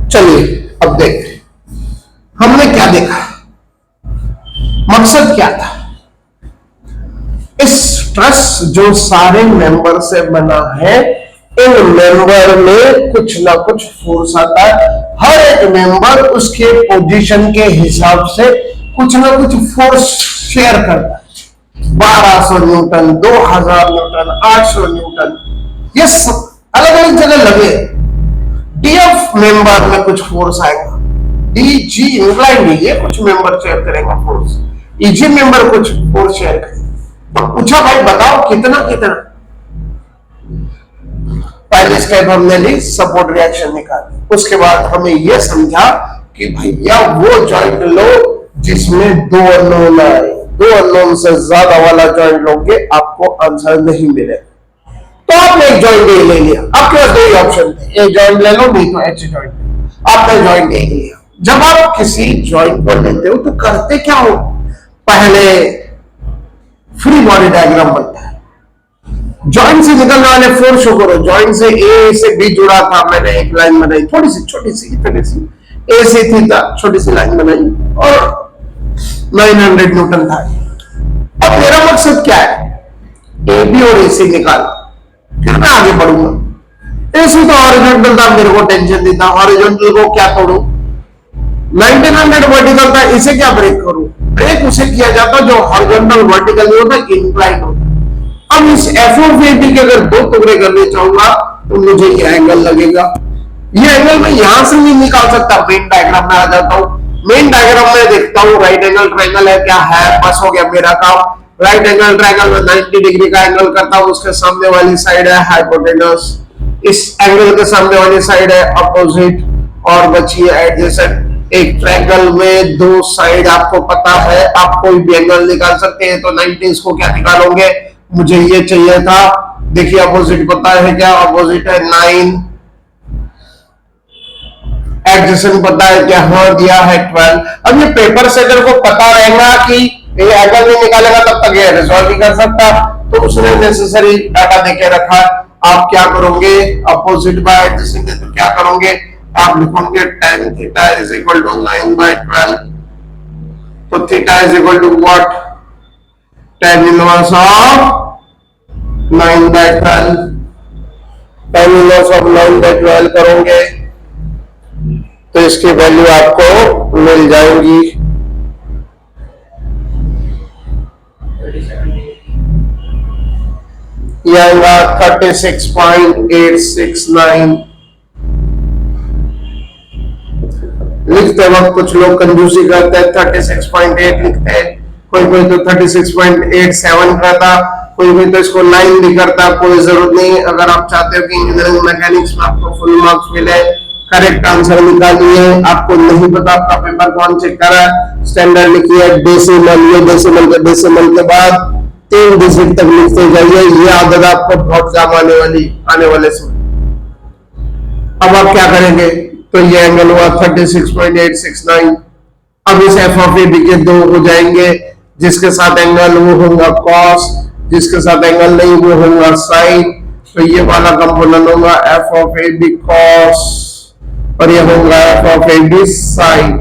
चलिए अब देखते हैं हमने क्या देखा, मकसद क्या था। इस ट्रस्ट जो सारे मेंबर से बना है, इन मेंबर में कुछ ना कुछ फोर्स आता है। हर एक मेंबर उसके पोजीशन के हिसाब से कुछ ना कुछ फोर्स शेयर करता है। 1200 न्यूटन, 2000 न्यूटन, 800 न्यूटन, ये सब अलग अलग जगह लगे। डीएफ मेंबर में कुछ फोर्स आएगा, डीजी इंक्लाइन ये कुछ मेंबर शेयर करेगा फोर्स, ईजी मेंबर कुछ फोर्स शेयर करेगा। पूछा भाई बताओ कितना कितना, पहली स्टेप हमने ली, सपोर्ट रिएक्शन निकाली। उसके बाद हमें यह समझा कि भैया वो जॉइंट लो जिसमें दो अननोन आए, दो अननोन से ज्यादा वाला जॉइंट लोगे आपको आंसर नहीं मिलेगा। तो आपने एक जॉइंट ए ले लिया, आपके पास दो ही ऑप्शन थे, ए जॉइंट ले लो नहीं तो एच जॉइंट। आपने जॉइंट ए लिया। जब आप किसी जॉइंट को लेते हो तो करते क्या हो, पहले फ्री बॉडी डायग्राम बनता है। जॉइंट से निकलने वाले फोर्स शो करो। जॉइंट से ए से बी जुड़ा था, मैंने एक लाइन बनाई, थोड़ी सी छोटी सी, इतनी सी, ए से थीटा छोटी सी लाइन बनाई और 900 न्यूटन था। अब मेरा मकसद क्या है, ए बी और ए सी निकालना, फिर मैं आगे बढ़ूंगा। एसी तो हॉरिजॉन्टल था, मेरे को टेंशन नहीं था, हॉरिजॉन्टल को क्या करूं, 1900 वर्टिकल था, इसे क्या ब्रेक करूं। ब्रेक उसे किया जाता जो हॉरिजॉन्टल वर्टिकल नहीं होता, इंक्लाइन होता। अब इस एफ ऑफ ए बी के अगर दो टुकड़े करने चाहूंगा तो मुझे ये एंगल लगेगा। ये एंगल मैं यहां से नहीं निकाल सकता, मेन डायग्राम में आ जाता हूं। मेन डायग्राम में देखता हूं राइट एंगल ट्रायंगल है क्या है, बस हो गया मेरा काम। राइट एंगल ट्रायंगल में 90 डिग्री का एंगल करता हूं, उसके सामने वाली साइड है हाइपोटेनस, इस एंगल के सामने वाली साइड है अपोजिट और बची है एडजेसेंट। एक ट्रायंगल में दो साइड आपको पता है, आप कोई भी एंगल निकाल सकते हैं, तो 90 को क्या निकालोगे, मुझे ये चाहिए था। देखिए अपोजिट पता है क्या, अपोजिट है 9, एडजेसेंट पता है क्या, हाँ दिया है 12। अब ये पेपर सेटर को पता रहेगा कि ये एंगल नहीं निकालेगा तब तक ये रिजॉल्व नहीं कर सकता, तो उसने नेसेसरी डाटा देके रखा। आप क्या करोगे, अपोजिट बाय एडजेसेंट है तो क्या करोगे, आप लिखोगे tan theta is equal to 9/12। तो theta is equal to what, tan inverse of 9/12। tan inverse of 9/12 करोगे तो इसकी वैल्यू आपको मिल जाएगी ये आएगा 36.869। लिखते वक्त कुछ लोग कंजूसी करते हैं, 36.8 लिखते हैं, कोई कोई तो 36.87 करता, कोई तो इसको लाइन भी करता। कोई जरूरत नहीं, अगर आप चाहते हो कि इंजीनियरिंग मैकेनिक्स में आपको फुल मार्क्स मिले, करेक्ट आंसर निकालिए। आपको नहीं पता आपका पेपर कौन चेक कर रहा है, स्टैंडर्ड लिखिए, डेसिमल, ये डेसिमल के बाद 3 डिजिट तक लिखते जाइए, ये आदत आपको बहुत काम आने वाले समय। अब आप क्या करेंगे, तो ये एंगल हुआ 36.869। अब इस एफ ऑफ ए बी के दो हो जाएंगे, जिसके साथ एंगल वो होगा कॉस, जिसके साथ एंगल नहीं वो होगा साइन। तो ये वाला कंपोनेंट होगा F of A B cos और ये होगा F of A B sine.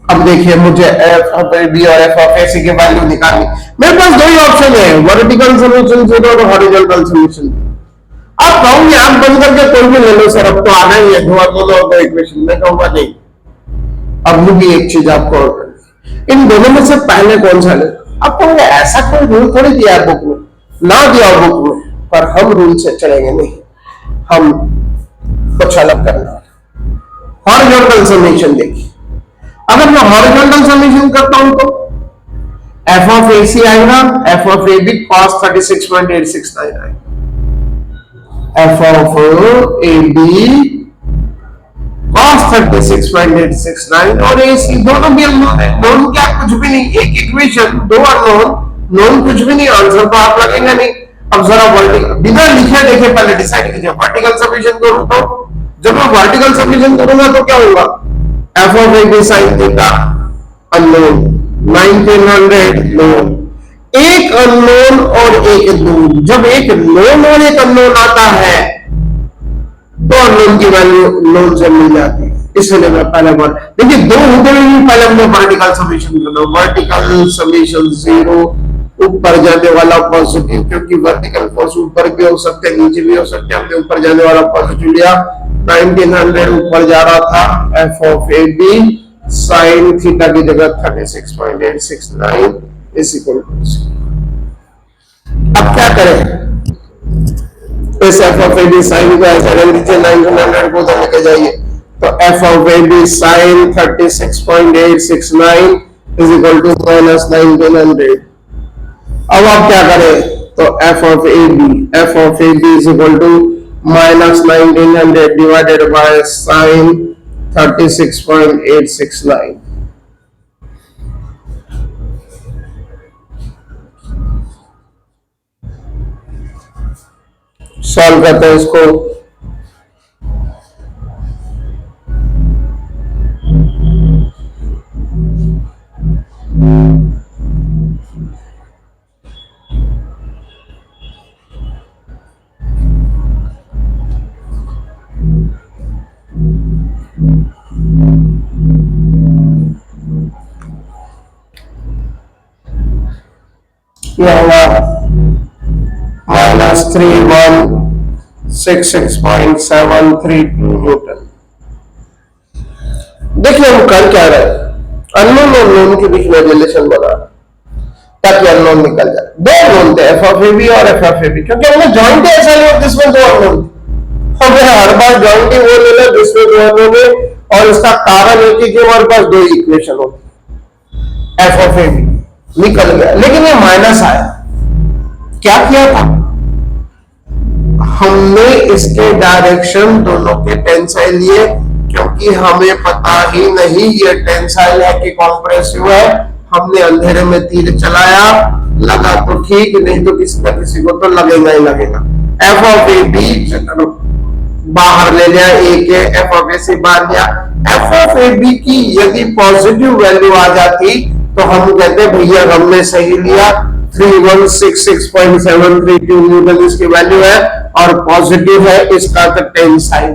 अब देखिए मुझे एफ ऑफ ए बी और एफ ऑफ ए सी की वैल्यू निकालनी। मेरे पास दो ही ऑप्शन है, वर्टिकल सॉल्यूशन जीरो और हॉरिजॉन्टल सॉल्यूशन। आप कहोगे आप बंद करके कोई भी ले लो सर, अब तो आना ही है, दो इक्वेशन। मैं कहूंगा नहीं, अब भी एक चीज आपको, इन दोनों में से पहले कौन सा ले। आप कहोगे ऐसा कोई रूल थोड़ी दिया है बुक में, ना दिया बुक में, पर हम रूल से चलेंगे नहीं, हम कुछ अलग करना। हॉरिजॉन्टल समेशन देखिए, अगर मैं हॉरिजॉन्टल समेशन करता हूं तो एफ ऑफ ए सी आएगा, F of A B cos 36.869 आएगा, F of A B cos 36.869 और ए सी दोनों भी अननोन है। नोन क्या, कुछ भी नहीं, एक इक्वेशन, दो अननोन, नोन कुछ भी नहीं, आंसर तो आप लगेंगे नहीं। अब जरा वर्टिकल बिना लिखे देखिए, पहले डिसाइड कीजिए वर्टिकल समेशन करूं तो, जब मैं वर्टिकल समेशन करूंगा तो क्या होगा, F of A B sine theta unknown, 1900 known, एक अननोन और एक नोन। जब एक नोन और एक अननोन आता है तो अननोन की वैल्यू नोन से मिल जाती है, इसलिए मैं पहले बार देखिए दो होते हुए पहले हमने वर्टिकल समेशन करना। वर्टिकल समेशन 0, ऊपर जाने वाला पॉजिटिव, क्योंकि वर्टिकल फोर्स ऊपर भी हो सकते हैं नीचे भी हो सकते हैं, हमने ऊपर जाने वाला पॉजिटिव लिया। 1900 ऊपर जा रहा था, F of A B sine theta की जगह 36.869 इज इक्वल टू। अब क्या करें, इस F of A B sine को ऐसा रख दीजिए, 900 को उधर लेके जाइए, तो F of A B sine 36.869 is equal to -1900। अब आप क्या करें, तो F of A B is equal to minus 1900 divided by sine 36.869। Solve करते हैं इसको। Minus 3166.732 newton. देखिए हम कर क्या रहे हैं, अननोन और नोन के बीच में रिलेशन बना ताकि अननोन निकल जाए। दो अननोन थे एफ ऑफ ए बी और एफ ऑफ ए बी, क्योंकि हमने जॉइंट ऐसा नहीं हो जिसमें दो अननोन थे। हमें हर बार जॉइंट ही वो लेना जिसमें दो अननोन है, और इसका कारण है कि हमारे पास दो इक्वेशन होती एफ ऑफ ए बी निकल गया, लेकिन ये माइनस आया। क्या किया था हमने, इसके डायरेक्शन दोनों के टेंसाइल लिए, क्योंकि हमें पता ही नहीं ये टेंसाइल है कि कॉम्प्रेसिव है। हमने अंधेरे में तीर चलाया, लगा तो ठीक, नहीं तो किसी न किसी को तो लगेगा ही लगेगा। एफ ऑफ ए बी बाहर ले लिया, ए के एफ ऑफ ए से बाहर लिया। एफ ऑफ ए बी की यदि पॉजिटिव वैल्यू आ जाती तो हम कहते भैया हमने सही लिया, 3166.732 न्यूटन इसकी वैल्यू है और पॉजिटिव है, इसका तो टेंसाइल।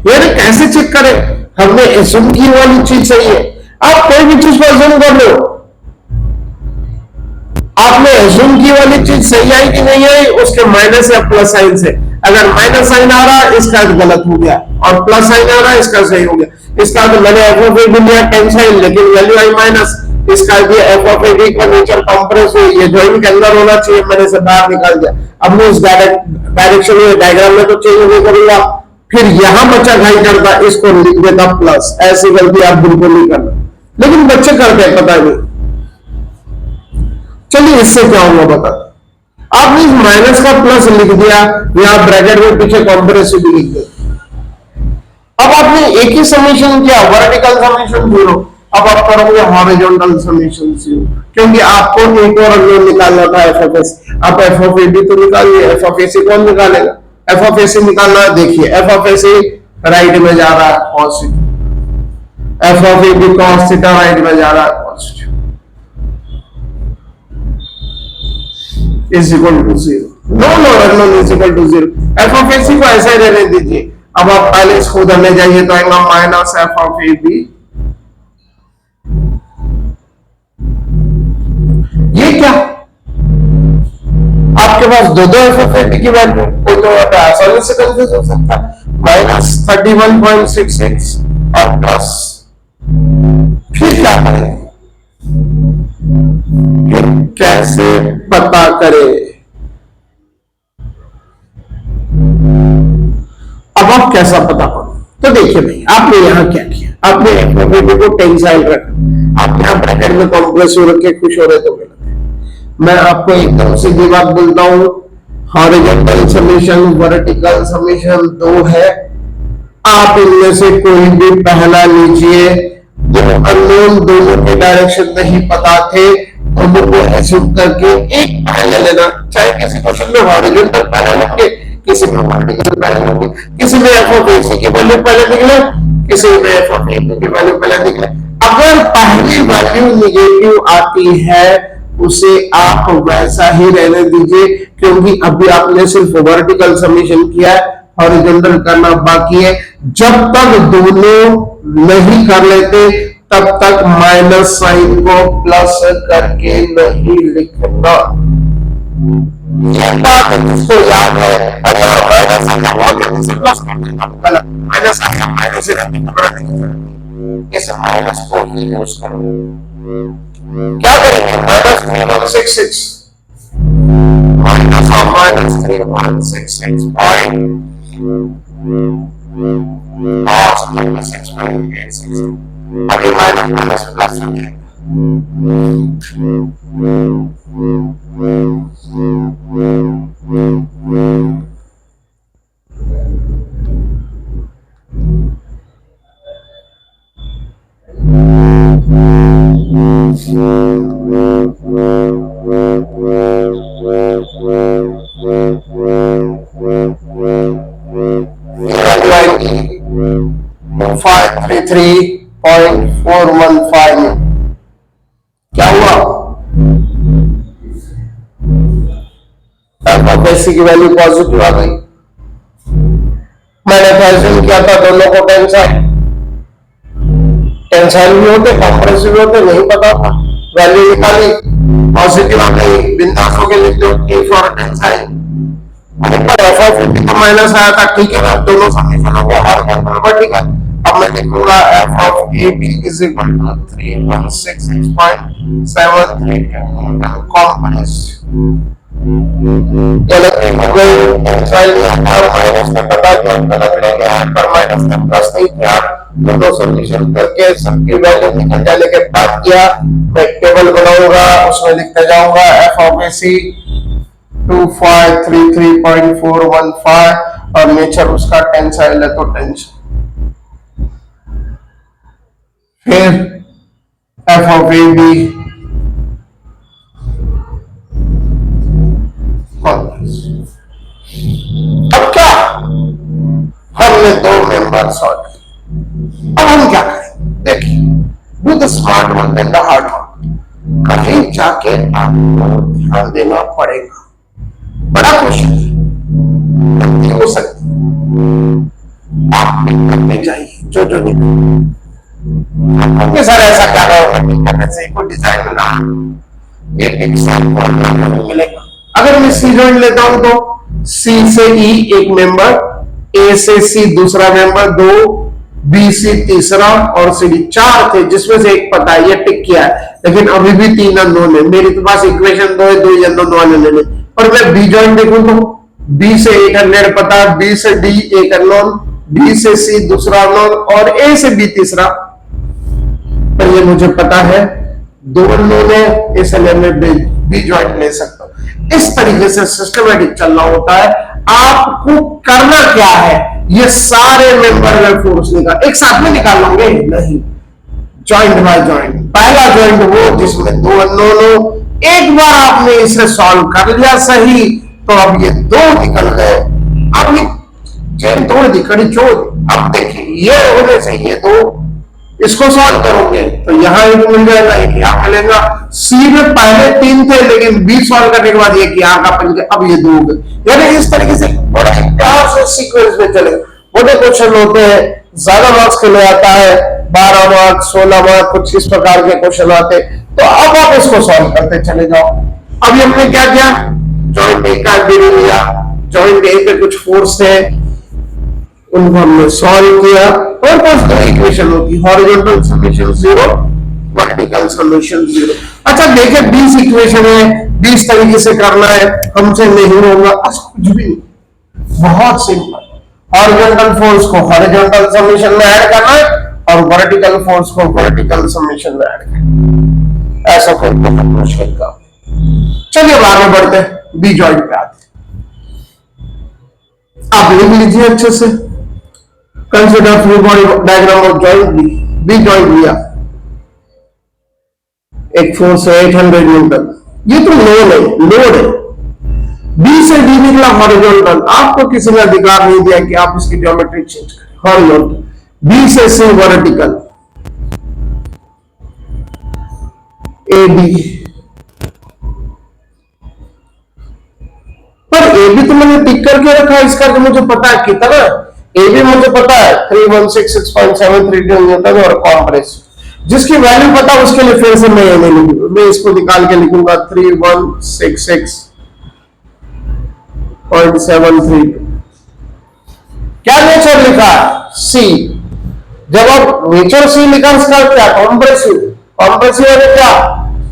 यानी कैसे चेक करें, हमने एज्यूम की वाली चीज सही है। आप कोई भी चीज को एज्यूम कर लो, आपने एज्यूम की वाली चीज सही आई कि नहीं आई, उसके माइनस या प्लस साइन से। अगर माइनस साइन आ रहा इसका गलत हो गया, और प्लस साइन आ रहा इसका सही हो गया। इसका तो मैंने एफ ऑफ ए बी लिया टेंसाइल, लेकिन वैल्यू आई माइनस। इसका भी एफ ऑफ ए बी का नेचर कंप्रेस हुई, ये जॉइंट के अंदर होना चाहिए, मैंने से बाहर निकाल दिया। अब मैं उस डायरेक्शन में डायग्राम में तो चेंज नहीं करूंगा, फिर यहां बच्चा घाई करता, इसको लिख देता प्लस। ऐसी गलती आप बिल्कुल नहीं करना, लेकिन बच्चे करते हैं, पता नहीं। चलिए इससे क्या होगा बता, आपने इस माइनस का प्लस लिख दिया, यहां ब्रैकेट में पीछे कॉम्प्रेसिव लिख दिया। अब आपने एक ही समीशन किया, वर्टिकल समीशन 0। अब आप करोगे हॉरिजॉन्टल समीशन 0, क्योंकि आपको एक और अननोन निकालना था एफ ऑफ एस। आप एफ ऑफ ए बी तो निकालिए, एफ ऑफ ए सी कौन निकालेगा? एफ ऑफ ए सी निकालना है। देखिए F of A C right में जा रहा है positive, F of A B cos theta right में जा रहा है positive, is equal to 0। No no unknown is equal to 0। F of A C को ऐसे ही रहने दीजिए। अब आप पहले इसको उधर ले जाइए तो आएगा minus F of A B. ये क्या, आपके पास दो दो एफ ऑफ ए बी की वैल्यू, कोई तो आसानी से कंफ्यूज हो सकता है। माइनस 31.66 और प्लस, फिर क्या करें, कैसे पता करें? अब आप कैसा पता करो, तो देखिए भाई आपने यहां क्या किया, आपने एफ ऑफ ए बी को टेंसाइल रखा, आप यहां ब्रैकेट में कॉम्प्रेसिव रख के खुश हो रहे तो गलत है। मैं आपको एकदम सीधी बात बोलता हूं, हॉरिजॉन्टल समीशन वर्टिकल समीशन 2 है। आप इनमें से कोई भी पहला लीजिए। जो अननोन दोनों के डायरेक्शन नहीं पता थे, दोनों को एज्यूम करके एक पहले लेना, चाहे किसी क्वेश्चन में हॉरिजॉन्टल पहले लेंगे, किसी में वर्टिकल पहले लेंगे, किसी में एफ ऑफ ए सी की वैल्यू पहले निकले, किसी में एफ ऑफ ए बी की वैल्यू पहले निकले। अगर पहली वैल्यू निगेटिव आती है उसे आप वैसा ही रहने दीजिए, क्योंकि अभी आपने सिर्फ वर्टिकल समीशन किया है, हॉरिजॉन्टल करना बाकी है। जब तक दोनों नहीं कर लेते तब तक माइनस साइन को प्लस करके नहीं लिखना। इसको याद है, अगर माइनस को ही यूज करो। क्या करेंगे, minus 3.66 minus of minus 3.66 point और माइनस 6.86, अभी माइनस माइनस प्लस हो जाएगा। 533.415 क्या हुआ? एफओसी की वैल्यू पॉजिटिव आ गई। मैंने क्वेश्चन किया था दोनों को टेंसाइल भी होते, कंप्रेसिव भी होते, नहीं पता था, वैल्यू निकाली, पॉजिटिव आ गई, बिंदास होके लिख दो A for tensile. F of A तो माइनस आया था, ठीक है ना, दोनों समीकरण हो गया, हर बराबर, ठीक है। अब मैं लिखूंगा F of A B is equal to 316.73 compressive. दोनों सॉल्यूशन करके सबकी वैल्यू निकल जाने के बाद किया, मैं टेबल बनाऊंगा, उसमें लिखते जाऊंगा एफ ऑफ ए सी 2533.415 और नेचर उसका टेंसाइल है तो टेंशन। फिर एफ ऑफ ए बी अब क्या, हमने दो मेंबर सॉल्व किए, अब हम क्या करें? देखिए, do the smart one and the hard one. कहीं जाके आपको ध्यान देना पड़ेगा, बड़ा क्वेश्चन हो सकती आप करने जाइए जो जो नहीं सर ऐसा क्या करने से कोई डिजाइन बना एक साथ मिलेगा। अगर मैं सी जॉइंट लेता हूं तो सी से ई एक मेंबर, ए से सी दूसरा मेंबर, दो, बी सी तीसरा और सी डी चार थे, जिसमें से एक पता है, ये टिक किया है, लेकिन अभी भी तीन अननोन है। मेरे पास इक्वेशन दो है, दो अननोन वाले लेने, और मैं बी जॉइंट देखूं तो बी से एक अननोन पता, बी से डी एक अननोन, बी से सी दूसरा अननोन और ए से बी तीसरा, पर ये मुझे पता है दो अननोन है, इसलिए मैं बी जॉइंट ले सकता हूं। इस तरीके से सिस्टमेटिक चलना होता है। आपको करना क्या है, ये सारे मेंबर में फोर्स निकाल एक साथ में निकाल लोगे नहीं, जॉइंट बाय जॉइंट। पहला जॉइंट वो जिसमें दो अननोन हो, एक बार आपने इसे सॉल्व कर लिया सही तो अब ये दो निकल गए, अब ये चेन तोड़ दी, कड़ी छोड़। अब देखिए ये होने से ये दो, इसको सॉल्व करोगे तो यहां एक मिल जाएगा, एक यहां मिलेगा। सी में पहले तीन थे लेकिन बी सॉल्व करने के बाद एक यहां का बन गया, अब ये दो हो गए। यानी इस तरीके से बड़ा प्यार से सीक्वेंस में चलेगा। बड़े क्वेश्चन होते हैं, ज्यादा मार्क्स के लिए आता है, 12 मार्क्स 16 मार्क्स कुछ इस प्रकार के क्वेश्चन आते, तो अब आप इसको सॉल्व करते चले जाओ। अभी हमने क्या किया, जॉइंट ए का गिरी लिया, जॉइंट ए पे कुछ फोर्स है उनको हमने सॉल्व किया, और कुछ तो इक्वेशन होगी, हॉरिजॉन्टल समेशन 0, वर्टिकल समेशन 0। अच्छा देखिए 20 इक्वेशन है, 20 तरीके से करना है, हमसे नहीं होगा, कुछ भी नहीं, बहुत सिंपल। हॉरिजॉन्टल फोर्स को हॉरिजॉन्टल समेशन में ऐड करना है और वर्टिकल फोर्स को वर्टिकल समेशन में ऐड करना है, ऐसा कोई बहुत मुश्किल काम। चलिए अब आगे बढ़ते हैं, बी जॉइंट पे आते हैं। आप लिख लीजिए अच्छे से, consider free body diagram of joint B. B joint लिया, एक फोर्स है 800 न्यूटन, ये तो लोड है। बी से डी निकला हॉरिजॉन्टल, आपको किसी ने अधिकार नहीं दिया कि आप इसकी ज्योमेट्री चेंज करें, हॉरिजॉन्टल। बी से सी वर्टिकल, ए बी, पर ए बी तो मैंने टिक करके रखा है, इसका तो मुझे पता है कितना, ए भी मुझे पता है 3166.73 न्यूटन और कॉम्प्रेसिव, जिसकी वैल्यू पता उसके लिए फिर से मैं ये नहीं लिखूंगा, मैं इसको निकाल के लिखूंगा 3166.73। क्या नेचर लिखा है, सी। जब आप नेचर सी लिखा इसका क्या, कॉम्प्रेसिव। कॉम्प्रेसिव है क्या,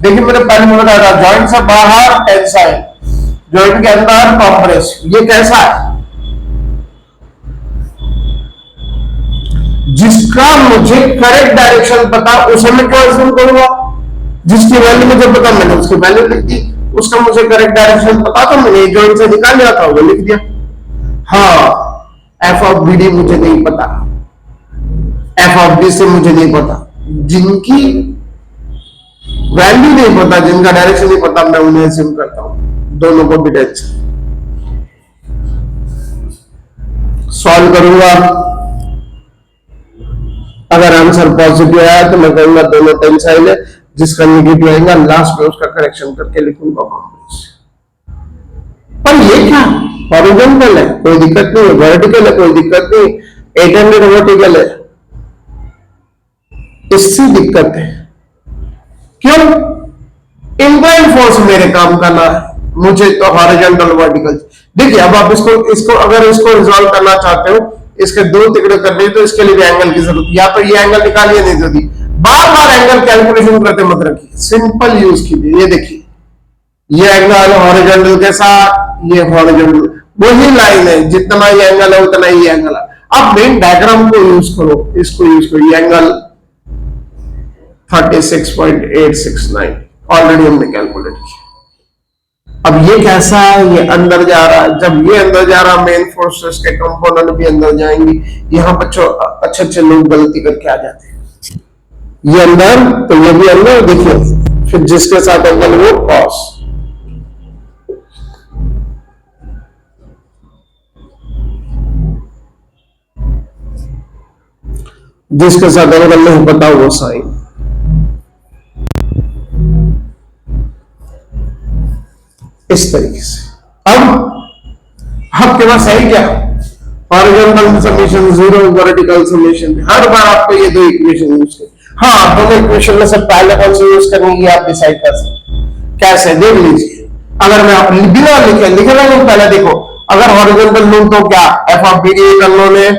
देखिए मैंने पहले बताया था, जॉइंट से बाहर टेंसाइल, जॉइंट के अंदर कॉम्प्रेसिव। ये कैसा है, जिसका मुझे करेक्ट डायरेक्शन पता उसे मैं ट्रांसफॉर्म करूंगा, जिसकी वैल्यू मुझे पता मैंने उसकी वैल्यू लिख दी, उसका मुझे करेक्ट डायरेक्शन पता था, मैंने जॉइंट से निकाल लिया था, वो लिख दिया। हाँ, एफ ऑफ बी डी मुझे नहीं पता, एफ ऑफ डी से मुझे नहीं पता, जिनकी वैल्यू नहीं पता, जिनका डायरेक्शन नहीं पता, मैं उन्हें अज्यूम करता हूं, दोनों को भी टेंशन सॉल्व करूंगा। अगर आंसर पॉजिटिव आया तो मैं कहूंगा दोनों टेंसाइल है, जिसका नेगेटिव आएगा लास्ट में उसका करेक्शन करके लिखूंगा कॉम्प्लेक्स। पर ये क्या हॉरिजॉन्टल है, कोई दिक्कत नहीं है, वर्टिकल है, कोई दिक्कत नहीं, 800 वर्टिकल है, इससे दिक्कत है। क्यों? इंक्लाइन फोर्स मेरे काम का ना है, मुझे तो हॉरिजॉन्टल वर्टिकल। देखिए अब आप इसको अगर इसको रिजॉल्व करना चाहते हो, इसके दो तिकड़े करने तो इसके लिए भी एंगल की जरूरत, या तो ये एंगल निकालिए, नहीं तो बार बार एंगल कैलकुलेशन करते मत रखिए, सिंपल यूज कीजिए। ये देखिए ये एंगल हॉरिजॉन्टल के साथ, ये हॉरिजॉन्टल वही लाइन है, जितना ये एंगल है उतना ही एंगल है। अब मेन डायग्राम को यूज करो, इसको यूज करो, ये एंगल 36.869 ऑलरेडी हमने कैलकुलेट किया। अब ये कैसा है, ये अंदर जा रहा है, जब ये अंदर जा रहा मेन फोर्सेस के कंपोनेंट भी अंदर जाएंगे। यहां बच्चों अच्छे अच्छे लोग गलती करके आ जाते हैं, ये अंदर तो ये भी अंदर, देखिए फिर जिसके साथ एंगल वो कॉस, जिसके साथ एंगल नहीं पता वो साइन। इस तरीके से अब आपके पास है क्या, हॉरिजॉन्टल समेशन 0, वर्टिकल समेशन, हर बार आपको ये दो इक्वेशन यूज करें। हाँ, दोनों इक्वेशन में से पहले कौन सी यूज करनी है आप डिसाइड कर सकते। कैसे देख लीजिए, अगर मैं बिना लिखे नहीं, पहले देखो, अगर हॉरिजॉन्टल लूं तो क्या F of B D unknown है,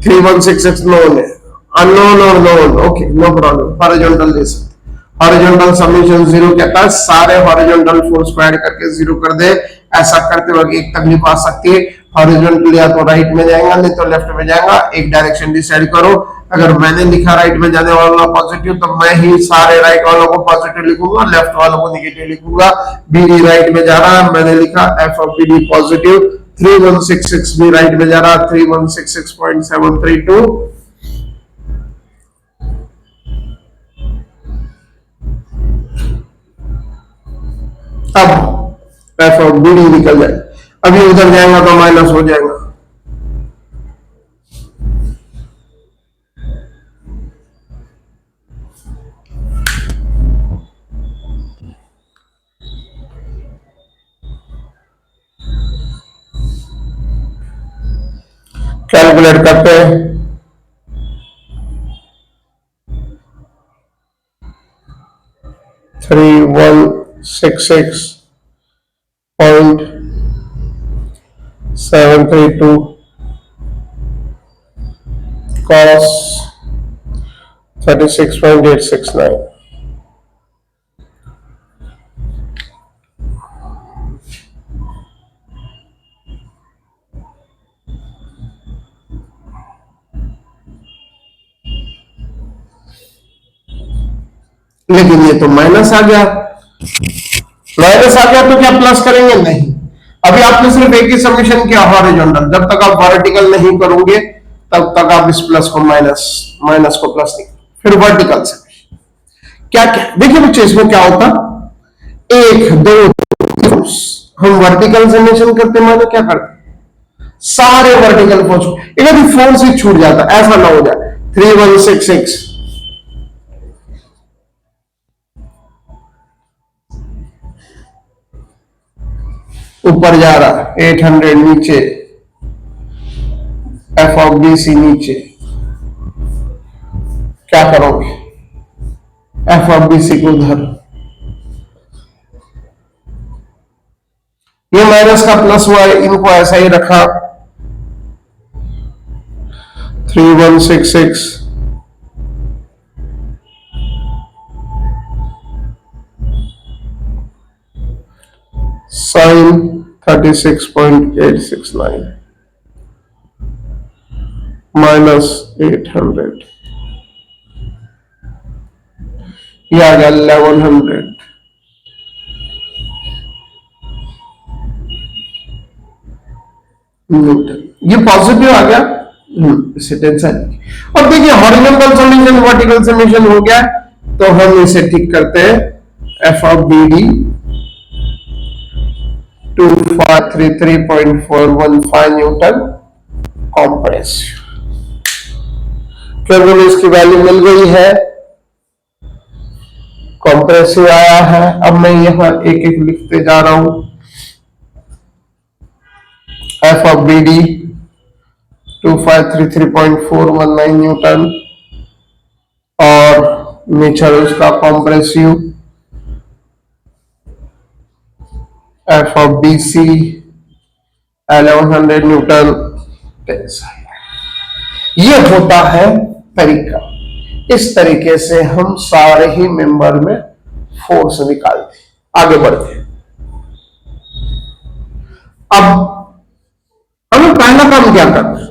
3166 नोन है, अननोन और known, okay no problem, horizontal ले सकते। हॉरिजॉन्टल समेशन 0 कहता है सारे हॉरिजॉन्टल फोर्स को ऐड करके 0 कर दे। ऐसा करते वक्त एक तकलीफ आ सकती है, हॉरिजॉन्टल या तो राइट में जाएगा नहीं तो लेफ्ट में जाएगा, एक डायरेक्शन डिसाइड करो। अगर मैंने लिखा राइट में जाने वाला पॉजिटिव, तो मैं ही सारे राइट वालों को पॉजिटिव लिखूंगा, लेफ्ट वालों को नेगेटिव लिखूंगा। बीडी राइट में जा रहा है, मैंने लिखा एफ ऑफ बीडी पॉजिटिव, 3166 भी राइट में जा रहा है, 3166.732। अब एफ ऑफ बी डी निकल जाए, अभी उधर जाएगा तो माइनस हो जाएगा। कैलकुलेट करते हैं, थ्री 166.732 cos 36.869। लेकिन ये तो माइनस आ गया, माइनस आ गया तो क्या प्लस करेंगे? नहीं, अभी आपने सिर्फ एक ही समीशन किया हॉरिजॉन्टल, जब तक आप वर्टिकल नहीं करोगे तब तक आप इस प्लस को माइनस, माइनस को प्लस नहीं। फिर वर्टिकल समीशन क्या क्या, देखिए बच्चे इसमें क्या होता, 1 2 हम वर्टिकल समीशन करते माने क्या करते, सारे वर्टिकल फोर्स, इधर फोर्स ही छूट जाता, ऐसा ना हो जाए। 3166 ऊपर जा रहा, 800 नीचे, एफ ऑफ बी सी नीचे, क्या करोगे, एफ ऑफ बी सी को उधर, ये माइनस का प्लस हुआ है, इनको ऐसा ही रखा, 3166 साइन 36.869 माइनस 800, ये आ गया 1100, न्यूटन, ये पॉजिटिव आ गया। इसे टेंशन नहीं। और देखिए हॉरिजॉन्टल समीकरण वर्टिकल समीकरण हो गया, तो हम इसे ठीक करते हैं। F of B D 2533.415 newton compressive. केवल इसकी वैल्यू मिल गई है, कॉम्प्रेसिव आया है। अब मैं यहां एक एक लिखते जा रहा हूं। F of B D 2533.419 newton और नेचर उसका compressive F of B C 1100 newton. ये होता है तरीका। इस तरीके से हम सारे ही मेंबर में फोर्स निकालते, आगे बढ़ते हैं। अब हमें पहला काम क्या करना है,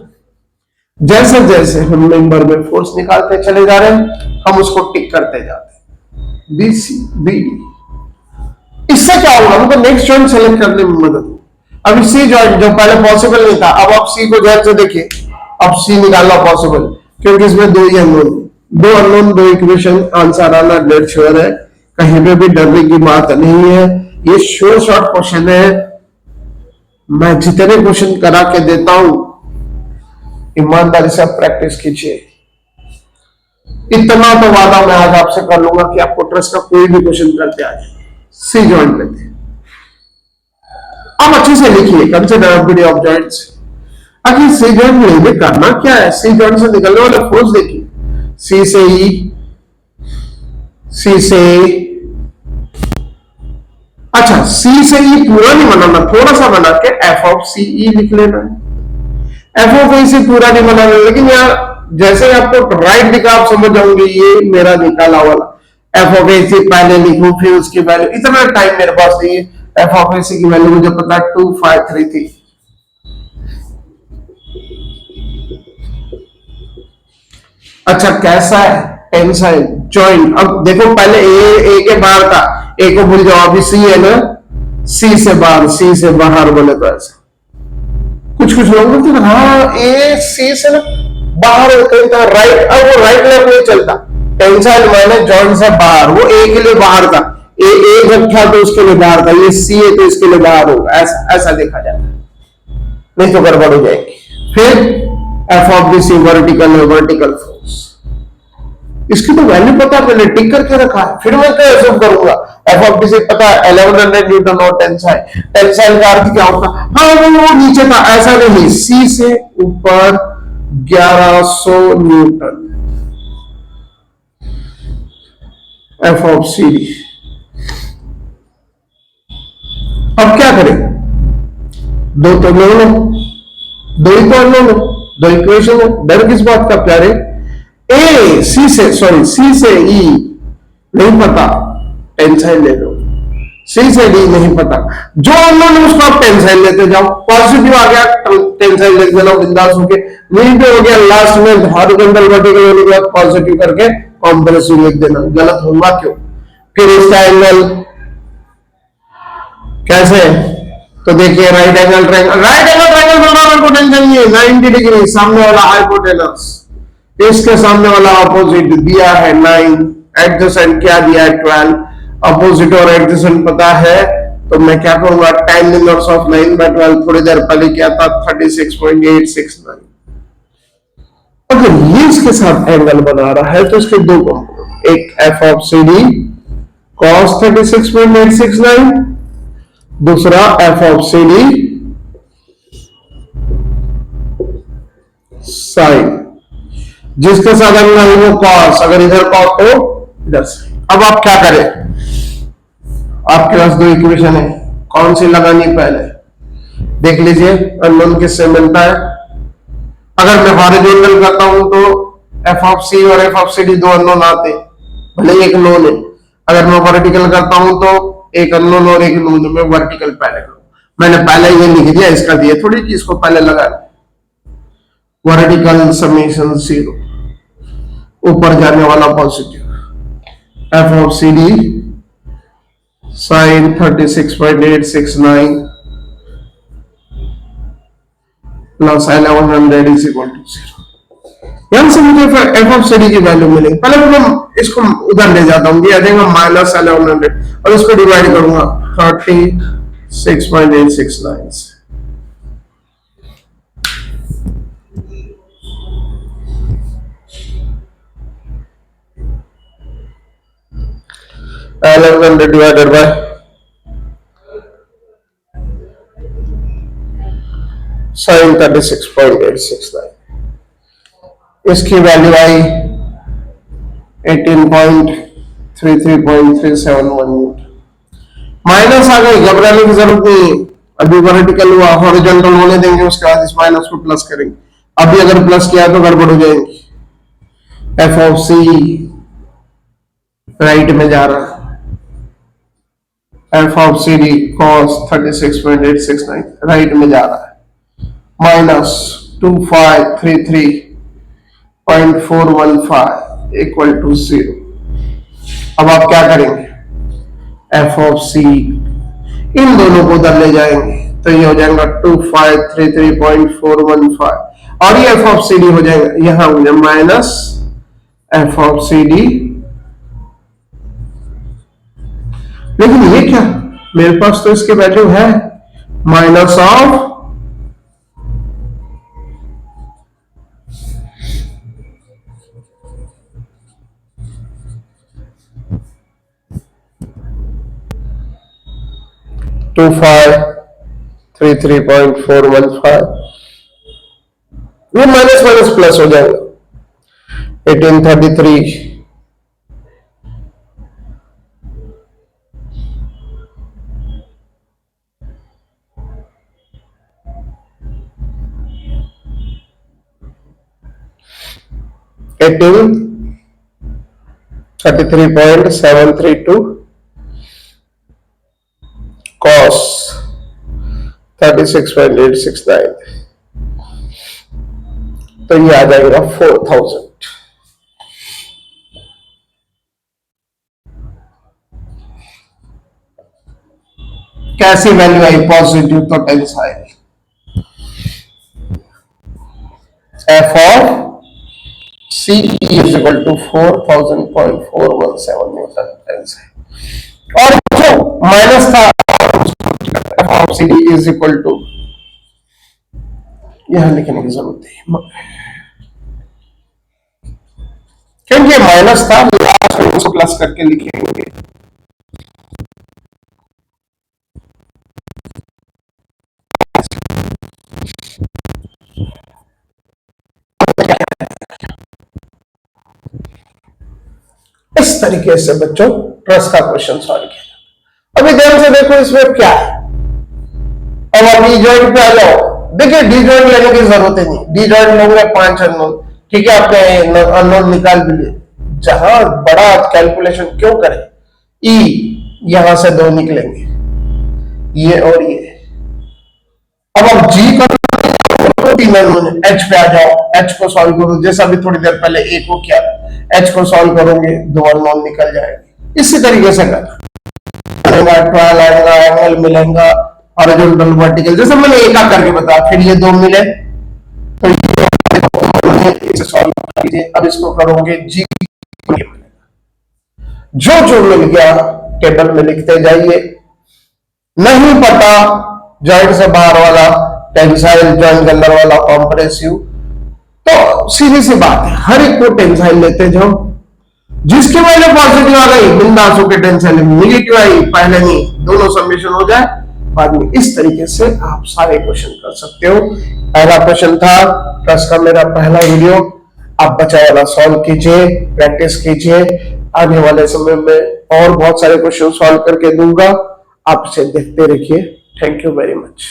जैसे जैसे हम मेंबर में फोर्स निकालते चले जा रहे हैं, हम उसको टिक करते जाते हैं। B C B D. इससे क्या होगा, हमको नेक्स्ट जॉइंट सेलेक्ट करने में मदद। अब सी जॉइंट जो पहले पॉसिबल नहीं था, अब आप सी को ध्यान से देखिए, अब सी निकालना पॉसिबल, क्योंकि इसमें दो ही अननोन, दो अननोन दो इक्वेशन, आंसर आना डेड श्योर है, कहीं पे भी डरने की बात नहीं है। ये श्योर शॉर्ट क्वेश्चन है। मैं जितने क्वेश्चन करा के देता हूं, ईमानदारी से प्रैक्टिस कीजिए। इतना तो वादा मैं आज आपसे कर लूंगा कि आपको ट्रस्ट का कोई भी क्वेश्चन करते आ जाए। सी जॉइंट लेते हैं, अब अच्छे से लिखिए, कंसिडर एवरीडे ऑफ जॉइंट्स। आखिर सी जॉइंट में करना क्या है, सी जॉइंट से निकलने वाले फोर्स देखिए। सी से ई, सी से अच्छा सी से ई पूरा नहीं बनाना, थोड़ा सा बना के एफ ऑफ सी ई लिख लेना है। एफ ऑफ ए से पूरा नहीं बनाना, लेकिन यार जैसे आपको राइट लिखा आप समझ जाओगे ये मेरा निकाला वाला। एफ ऑफ ए से पहले लिखूं फिर उसकी वैल्यू, इतना टाइम मेरे पास नहीं है। एफ ऑफ ए सी की वैल्यू मुझे पता है 253 थी। अच्छा कैसा है टेंसाइल जॉइंट। अब देखो पहले ए के बाहर था, ए को भूल जाओ, अभी सी है ना, सी से बाहर, सी से बाहर बोले तो ऐसा। कुछ कुछ लोग बोलते हैं हाँ ए सी से ना बाहर कहीं था राइट, अब वो राइट लेफ्ट नहीं चलता। टेंसाइल माने जॉइंट से बाहर, वो ए के लिए बाहर था, ए जब था तो उसके लिए बाहर था, ये सी है तो इसके लिए बाहर होगा, ऐसा ऐसा देखा जाता है, नहीं तो गड़बड़ हो जाएगी। फिर F of B C vertical है, वर्टिकल फोर्स, इसकी तो वैल्यू पता है, मैंने टिक करके रखा है, फिर मैं क्या एज्यूम करूंगा। एफ ऑफ बी सी पता है 1100 न्यूटन और टेंसाइल। टेंसाइल का अर्थ क्या होता है, हाँ वो नीचे था, ऐसा नहीं, सी से ऊपर 1100 newton F of C D. अब क्या करें, दो तो लो, दो ही तो लो, दो इक्वेशन है, डर किस बात का प्यारे। ए सी से सॉरी सी से ई नहीं पता, टेंसाइल ले लो। सी से डी नहीं पता, जो अननोन है उसको आप टेंसाइल लेते जाओ। पॉजिटिव आ गया टेंसाइल लिख देना बिंदास होके, नेगेटिव हो गया लास्ट में हॉरिजॉन्टल वर्टिकल होने के बाद पॉजिटिव करके कॉम्प्रेसिव लिख देना। गलत होगा क्यों, फिर इसका एंगल कैसे, तो देखिए right angle triangle, right angle triangle बनाना को टेंशन नहीं है। 90 डिग्री सामने वाला हाइपोटेनस, इसके सामने वाला अपोजिट दिया है 9, एडजेसेंट क्या दिया है 12। अपोजिट और एडजेसेंट पता है तो मैं क्या करूंगा, tan इनवर्स ऑफ 9/12 थोड़ी देर पहले क्या था 36.869। अगर ये इसके साथ एंगल बना रहा है तो इसके दो कंपोनेंट, एक F of C D cos 36.869, दूसरा F of C D sine, जिसके साथ एंगल वो cos, अगर इधर cos तो इधर sin। अब आप क्या करें, आपके पास दो इक्वेशन है, कौन सी लगानी पहले देख लीजिए, अननोन किससे मिलता है। अगर मैं हॉरिजॉन्टल करता हूं तो एफ ऑफ सी और एफ ऑफ सी डी दो अननोन आते, भले एक नोन है। अगर मैं वर्टिकल करता हूं तो एक अननोन और एक नोन, मैं वर्टिकल पहले करूं। मैंने पहले ये लिख दिया, इसका दिया थोड़ी कि इसको पहले लगा। वर्टिकल समेशन 0, ऊपर जाने वाला positive, F of C D sine 36.869 plus 1100 is equal to 0। यहां से मुझे एफ ऑफ सी डी की वैल्यू मिलेगी। पहले मैं इसको उधर ले जाता हूँ, आ जाएगा माइनस 1100 और इसको डिवाइड करूंगा 36.869 से। डिवाइडेड बाय sin 36.869, इसकी वैल्यू आई 18.33.371 न्यूटन। माइनस आ गई, घबराने की जरूरत नहीं, अभी वर्टिकल हुआ, हॉरिजॉन्टल होने देंगे, उसके बाद इस माइनस को प्लस करेंगे। अभी अगर प्लस किया तो गड़बड़ हो जाएंगी। एफ ऑफ सी राइट में जा रहा है, F of C D cos 36.869 right में जा रहा है, माइनस 2533.415 इक्वल टू 0। अब आप क्या करेंगे, एफ ऑफ सी इन दोनों को उधर ले जाएंगे तो ये हो जाएगा 2533.415 और ये एफ ऑफ सी डी हो जाएगा, यहां हो जाए minus F of C D. लेकिन ये क्या, मेरे पास तो इसकी वैल्यू है माइनस ऑफ 2533.415, ये माइनस माइनस प्लस हो जाएगा 1833 1833.732 cos 36.869, तो ये आ जाएगा 4000। कैसी वैल्यू आई, पॉजिटिव तो tensile, F of C is equal to 4000.417 newton tensile. और जो माइनस था F of C D is equal to, यहां लिखने की जरूरत है क्योंकि माइनस था, उसको प्लस करके लिखेंगे। इस तरीके से बच्चों ट्रस का क्वेश्चन सॉल्व किया। अभी ध्यान से देखो इसमें क्या है। अब आप डी जॉइंट पे आ जाओ। देखिए डी जॉइंट लेने की जरूरत ही नहीं, डी जॉइंट लोगे 5 अननोन, ठीक है, आपने अननोन निकाल भी लिए। जहां बड़ा कैलकुलेशन क्यों करें, ई यहां से 2 निकलेंगे, ये और ये। अब आप जी का एच पे आ जाओ, एच को सॉल्व करो, जैसा भी थोड़ी देर पहले ए को किया, एच को सॉल्व करोगे 2 अननोन निकल जाएंगे। इसी तरीके से करना, ट्रायल आएगा, एंगल मिलेगा, हॉरिजॉन्टल वर्टिकल, जैसे मैंने एक करके बताया, फिर ये 2 मिले तो इसे सॉल्व कीजिए। अब इसको करोगे जी, जो जो मिल गया टेबल में लिखते जाइए। नहीं पता जॉइंट से बाहर वाला टेंसाइल, जॉइंट के अंदर वाला कॉम्प्रेसिव, तो सीधी सी बात है, हर एक को टेंसाइल लेते जाओ। जिसके वजह पॉजिटिव आ गई बिंदास होकर टेंसाइल, नेगेटिव आई पहले ही दोनों सबमिशन हो जाए बाद में। इस तरीके से आप सारे क्वेश्चन कर सकते हो। पहला क्वेश्चन था ट्रस का मेरा पहला वीडियो, आप बचा वाला सॉल्व कीजिए, प्रैक्टिस कीजिए। आने वाले समय में और बहुत सारे क्वेश्चन सॉल्व करके दूंगा, आप इसे देखते रहिए। Thank you very much.